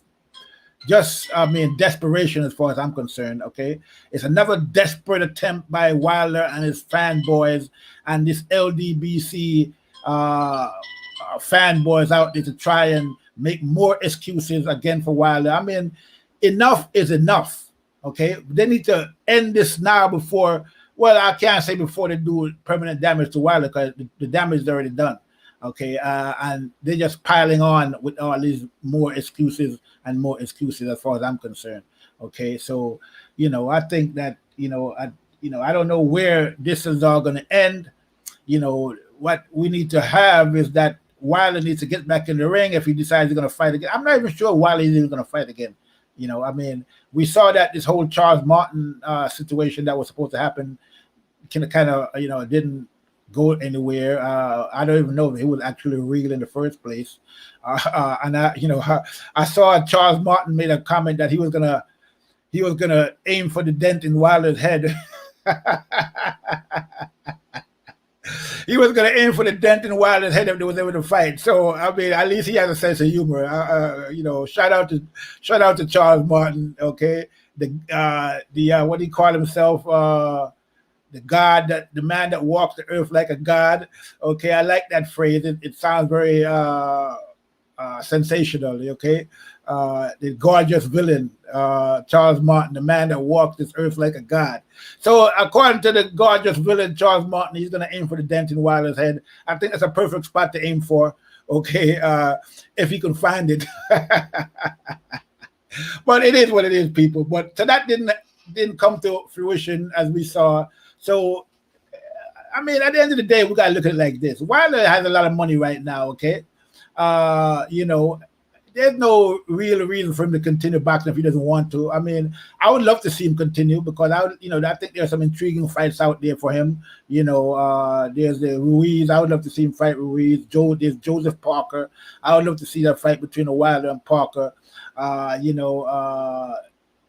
desperation as far as I'm concerned. Okay, it's another desperate attempt by Wilder and his fanboys and this Ldbc fanboys out there to try and make more excuses again for Wilder. I mean, enough is enough. Okay, they need to end this now before. Well, I can't say before they do permanent damage to Wilder, because the damage is already done. Okay, and they're just piling on with all these more excuses and more excuses as far as I'm concerned. Okay, so I think that I don't know where this is all going to end. What we need to have is that Wilder needs to get back in the ring if he decides he's going to fight again. I'm not even sure Wilder is even going to fight again. I mean, we saw that this whole Charles Martin situation that was supposed to happen kind of didn't go anywhere. I don't even know if he was actually real in the first place. And I saw Charles Martin made a comment that he was gonna aim for the dent in Wilder's head. He was going to aim for the dent in Wilder's head if there was ever to fight. So I mean, at least he has a sense of humor. Shout out to Charles Martin. Okay, the what do you call himself? The man that walks the earth like a god. Okay, I like that phrase. It sounds very sensational. Okay, the gorgeous villain, Charles Martin, the man that walks this earth like a god. So according to the gorgeous villain Charles Martin, he's going to aim for the dent in Wilder's head. I think that's a perfect spot to aim for. Okay, if he can find it. But it is what it is, people. But so that didn't come to fruition as we saw. So I mean, at the end of the day, we got to look at it like this. Wilder has a lot of money right now. Okay, there's no real reason for him to continue boxing if he doesn't want to. I mean, I would love to see him continue because I think there's some intriguing fights out there for him. There's the Ruiz. I would love to see him fight Ruiz. There's Joseph Parker. I would love to see that fight between Wilder and Parker.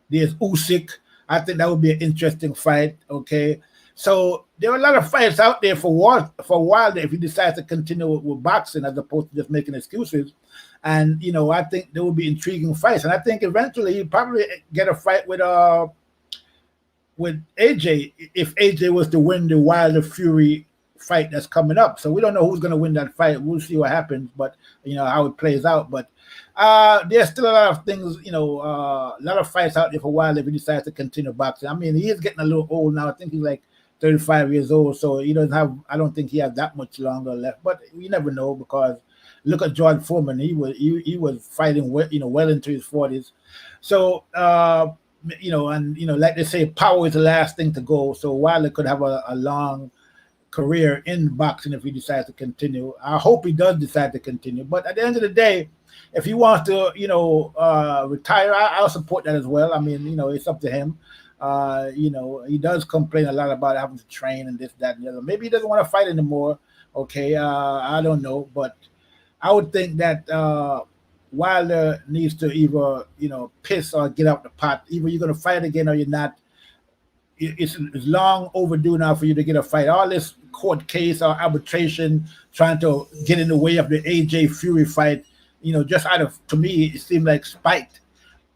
There's Usyk. I think that would be an interesting fight. Okay, so there are a lot of fights out there for Wilder if he decides to continue with boxing as opposed to just making excuses. And I think there will be intriguing fights, and I think eventually he'll probably get a fight with AJ if AJ was to win the Wilder Fury fight that's coming up. So we don't know who's going to win that fight. We'll see what happens, but how it plays out. But there's still a lot of things, a lot of fights out there for Wilder if he decides to continue boxing. I mean, he is getting a little old now. I think he's like 35 years old, so he doesn't have. I don't think he has that much longer left. But you never know because. Look at George Foreman. He was fighting well into his 40s. So like they say, power is the last thing to go. So Wilder could have a long career in boxing if he decides to continue. I hope he does decide to continue. But at the end of the day, if he wants to retire, I'll support that as well. I mean, it's up to him. He does complain a lot about having to train and this, that, and the other. Maybe he doesn't want to fight anymore. Okay, I don't know, but I would think that Wilder needs to either, piss or get out the pot. Either you're going to fight again or you're not. It's long overdue now for you to get a fight. All this court case or arbitration trying to get in the way of the AJ Fury fight, just to me, it seemed like spite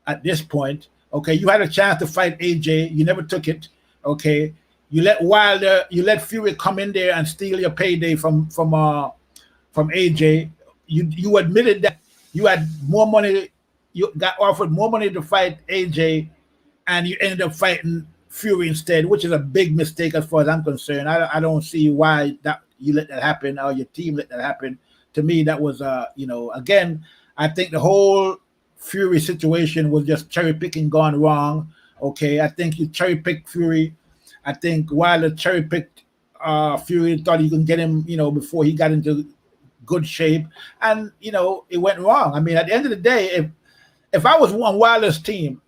at this point. Okay, you had a chance to fight AJ, you never took it. Okay, you let Fury come in there and steal your payday from AJ. You admitted that you had more money, you got offered more money to fight AJ, and you ended up fighting Fury instead, which is a big mistake as far as I'm concerned. I don't see why that you let that happen or your team let that happen. To me, that was again, I think the whole Fury situation was just cherry picking gone wrong. Okay, I think you cherry picked Fury. I think Wilder cherry picked Fury, thought you can get him, before he got into good shape, and it went wrong. I mean, at the end of the day, if I was on Wilder's team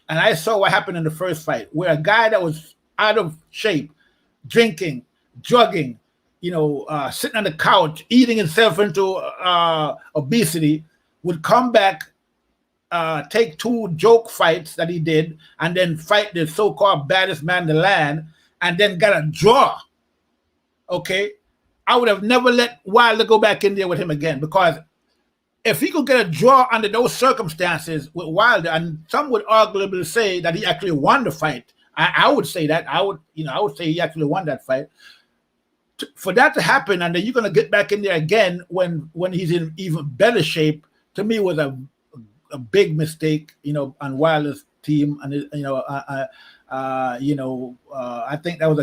and I saw what happened in the first fight, where a guy that was out of shape, drinking, drugging, sitting on the couch, eating himself into obesity, would come back, take 2 joke fights that he did, and then fight the so-called baddest man in the land, and then got a draw. Okay, I would have never let Wilder go back in there with him again, because if he could get a draw under those circumstances with Wilder, and some would arguably say that he actually won the fight. I would say that. I would say he actually won that fight. For that to happen, and then you're going to get back in there again when he's in even better shape, to me was a big mistake, on Wilder's team, and I think that was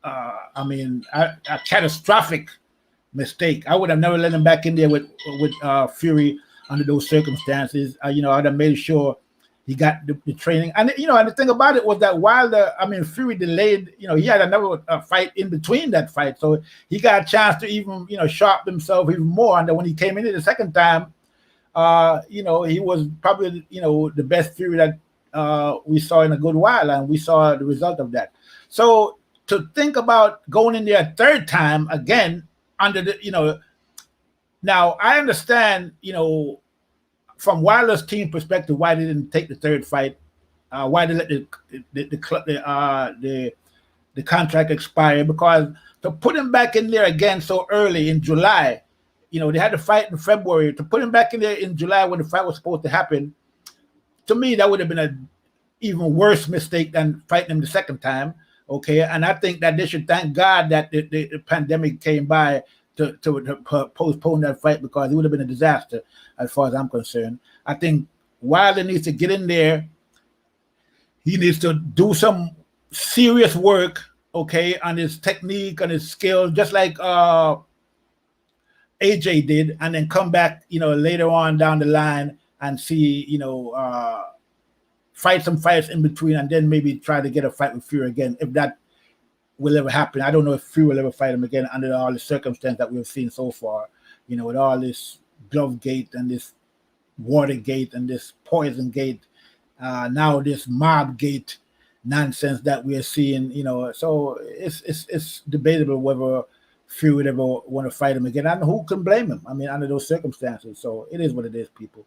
a catastrophic mistake. I would have never let him back in there with Fury under those circumstances. I'd have made sure he got the training. And and the thing about it was that Wilder, Fury delayed. He had another fight in between that fight, so he got a chance to even sharpen himself even more. And then when he came in the second time, he was probably the best Fury that we saw in a good while, and we saw the result of that. So to think about going in there a third time again under the now I understand from Wilder's team perspective why they didn't take the third fight, why they let the contract expire, because to put him back in there again so early in July, they had to fight in February, to put him back in there in July when the fight was supposed to happen, to me that would have been an even worse mistake than fighting him the second time. Okay, and I think that they should thank God that the pandemic came by to postpone that fight, because it would have been a disaster as far as I'm concerned. I think Wilder needs to get in there. He needs to do some serious work, okay, on his technique, on his skills, just like AJ did, and then come back, later on down the line and see, fight some fights in between, and then maybe try to get a fight with Fury again, if that will ever happen. I don't know if Fury will ever fight him again under all the circumstances that we've seen so far, with all this glove gate and this Watergate and this poison gate, now this mob gate nonsense that we're seeing, so it's debatable whether Fury would ever want to fight him again, and who can blame him? Under those circumstances. So it is what it is, people.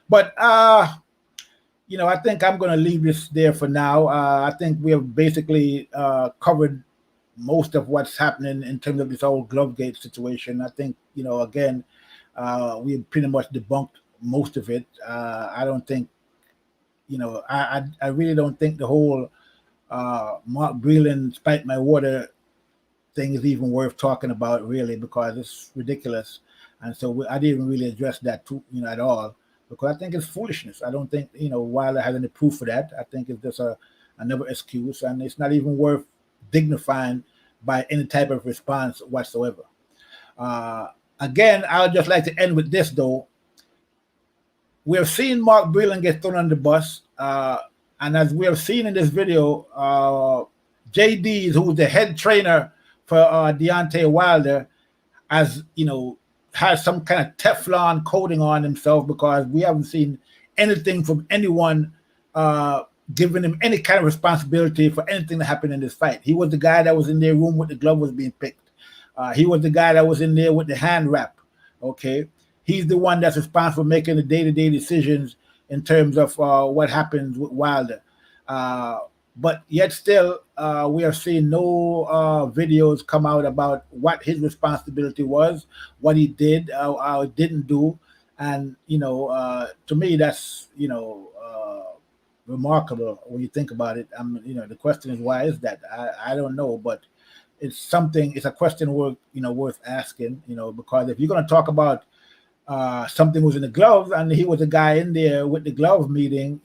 But I think I'm going to leave this there for now. I think we have basically covered most of what's happening in terms of this whole Glovegate situation. I think, again, we pretty much debunked most of it. I don't think, I really don't think the whole Mark Breland spike my water thing is even worth talking about, really, because it's ridiculous. And so I didn't really address that too, at all, because I think it's foolishness. I don't think, Wilder has any proof for that. I think it's just another excuse, and it's not even worth dignifying by any type of response whatsoever. Again, I would just like to end with this, though. We have seen Mark Breland get thrown on the bus, and as we have seen in this video, Jay Deas, who's the head trainer for Deontay Wilder, has some kind of Teflon coating on himself, because we haven't seen anything from anyone giving him any kind of responsibility for anything that happened in this fight. He was the guy that was in their room when the glove was being picked. He was the guy that was in there with the hand wrap. Okay, he's the one that's responsible for making the day-to-day decisions in terms of what happens with Wilder. But yet still, we are seeing no videos come out about what his responsibility was, what he did, how he didn't do. And, to me, that's, remarkable when you think about it. The question is, why is that? I don't know, but it's a question worth asking, because if you're going to talk about something was in the gloves, and he was the guy in there with the glove meeting,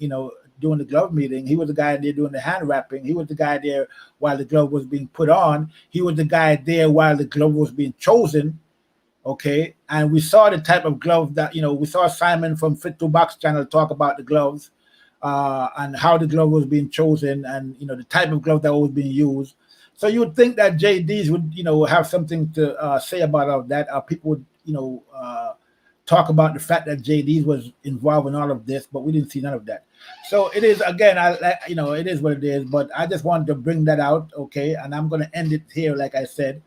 doing the glove meeting. He was the guy there doing the hand wrapping. He was the guy there while the glove was being put on. He was the guy there while the glove was being chosen. Okay. And we saw the type of glove that, we saw Simon from Fit to Box channel talk about the gloves and how the glove was being chosen and, the type of glove that was being used. So you would think that Jay Deas would, have something to say about all of that. People would, talk about the fact that Jay Deas was involved in all of this, but we didn't see none of that. So it is, again, it is what it is, but I just wanted to bring that out, okay? And I'm going to end it here, like I said.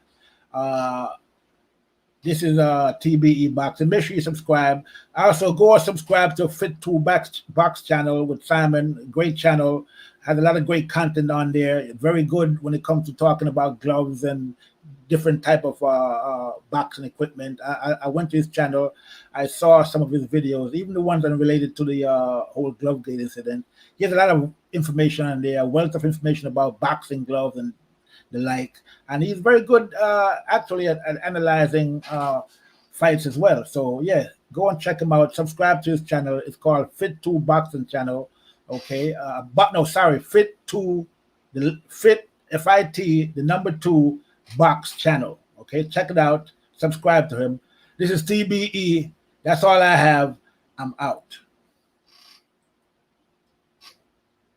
This is TBE Boxing. Make sure you subscribe. Also, go and subscribe to Fit to Box channel with Simon. Great channel. Has a lot of great content on there. Very good when it comes to talking about gloves and different type of boxing equipment. I went to his channel. I saw some of his videos, even the ones that are related to the whole glove gate incident. He has a lot of information on there, a wealth of information about boxing gloves and the like. And he's very good actually at analyzing fights as well. So yeah, go and check him out. Subscribe to his channel. It's called Fit to Boxing channel. Okay. Fit to the Fit FIT the number 2 Box channel. Okay, check it out. Subscribe to him. This is TBE. That's all I have. I'm out.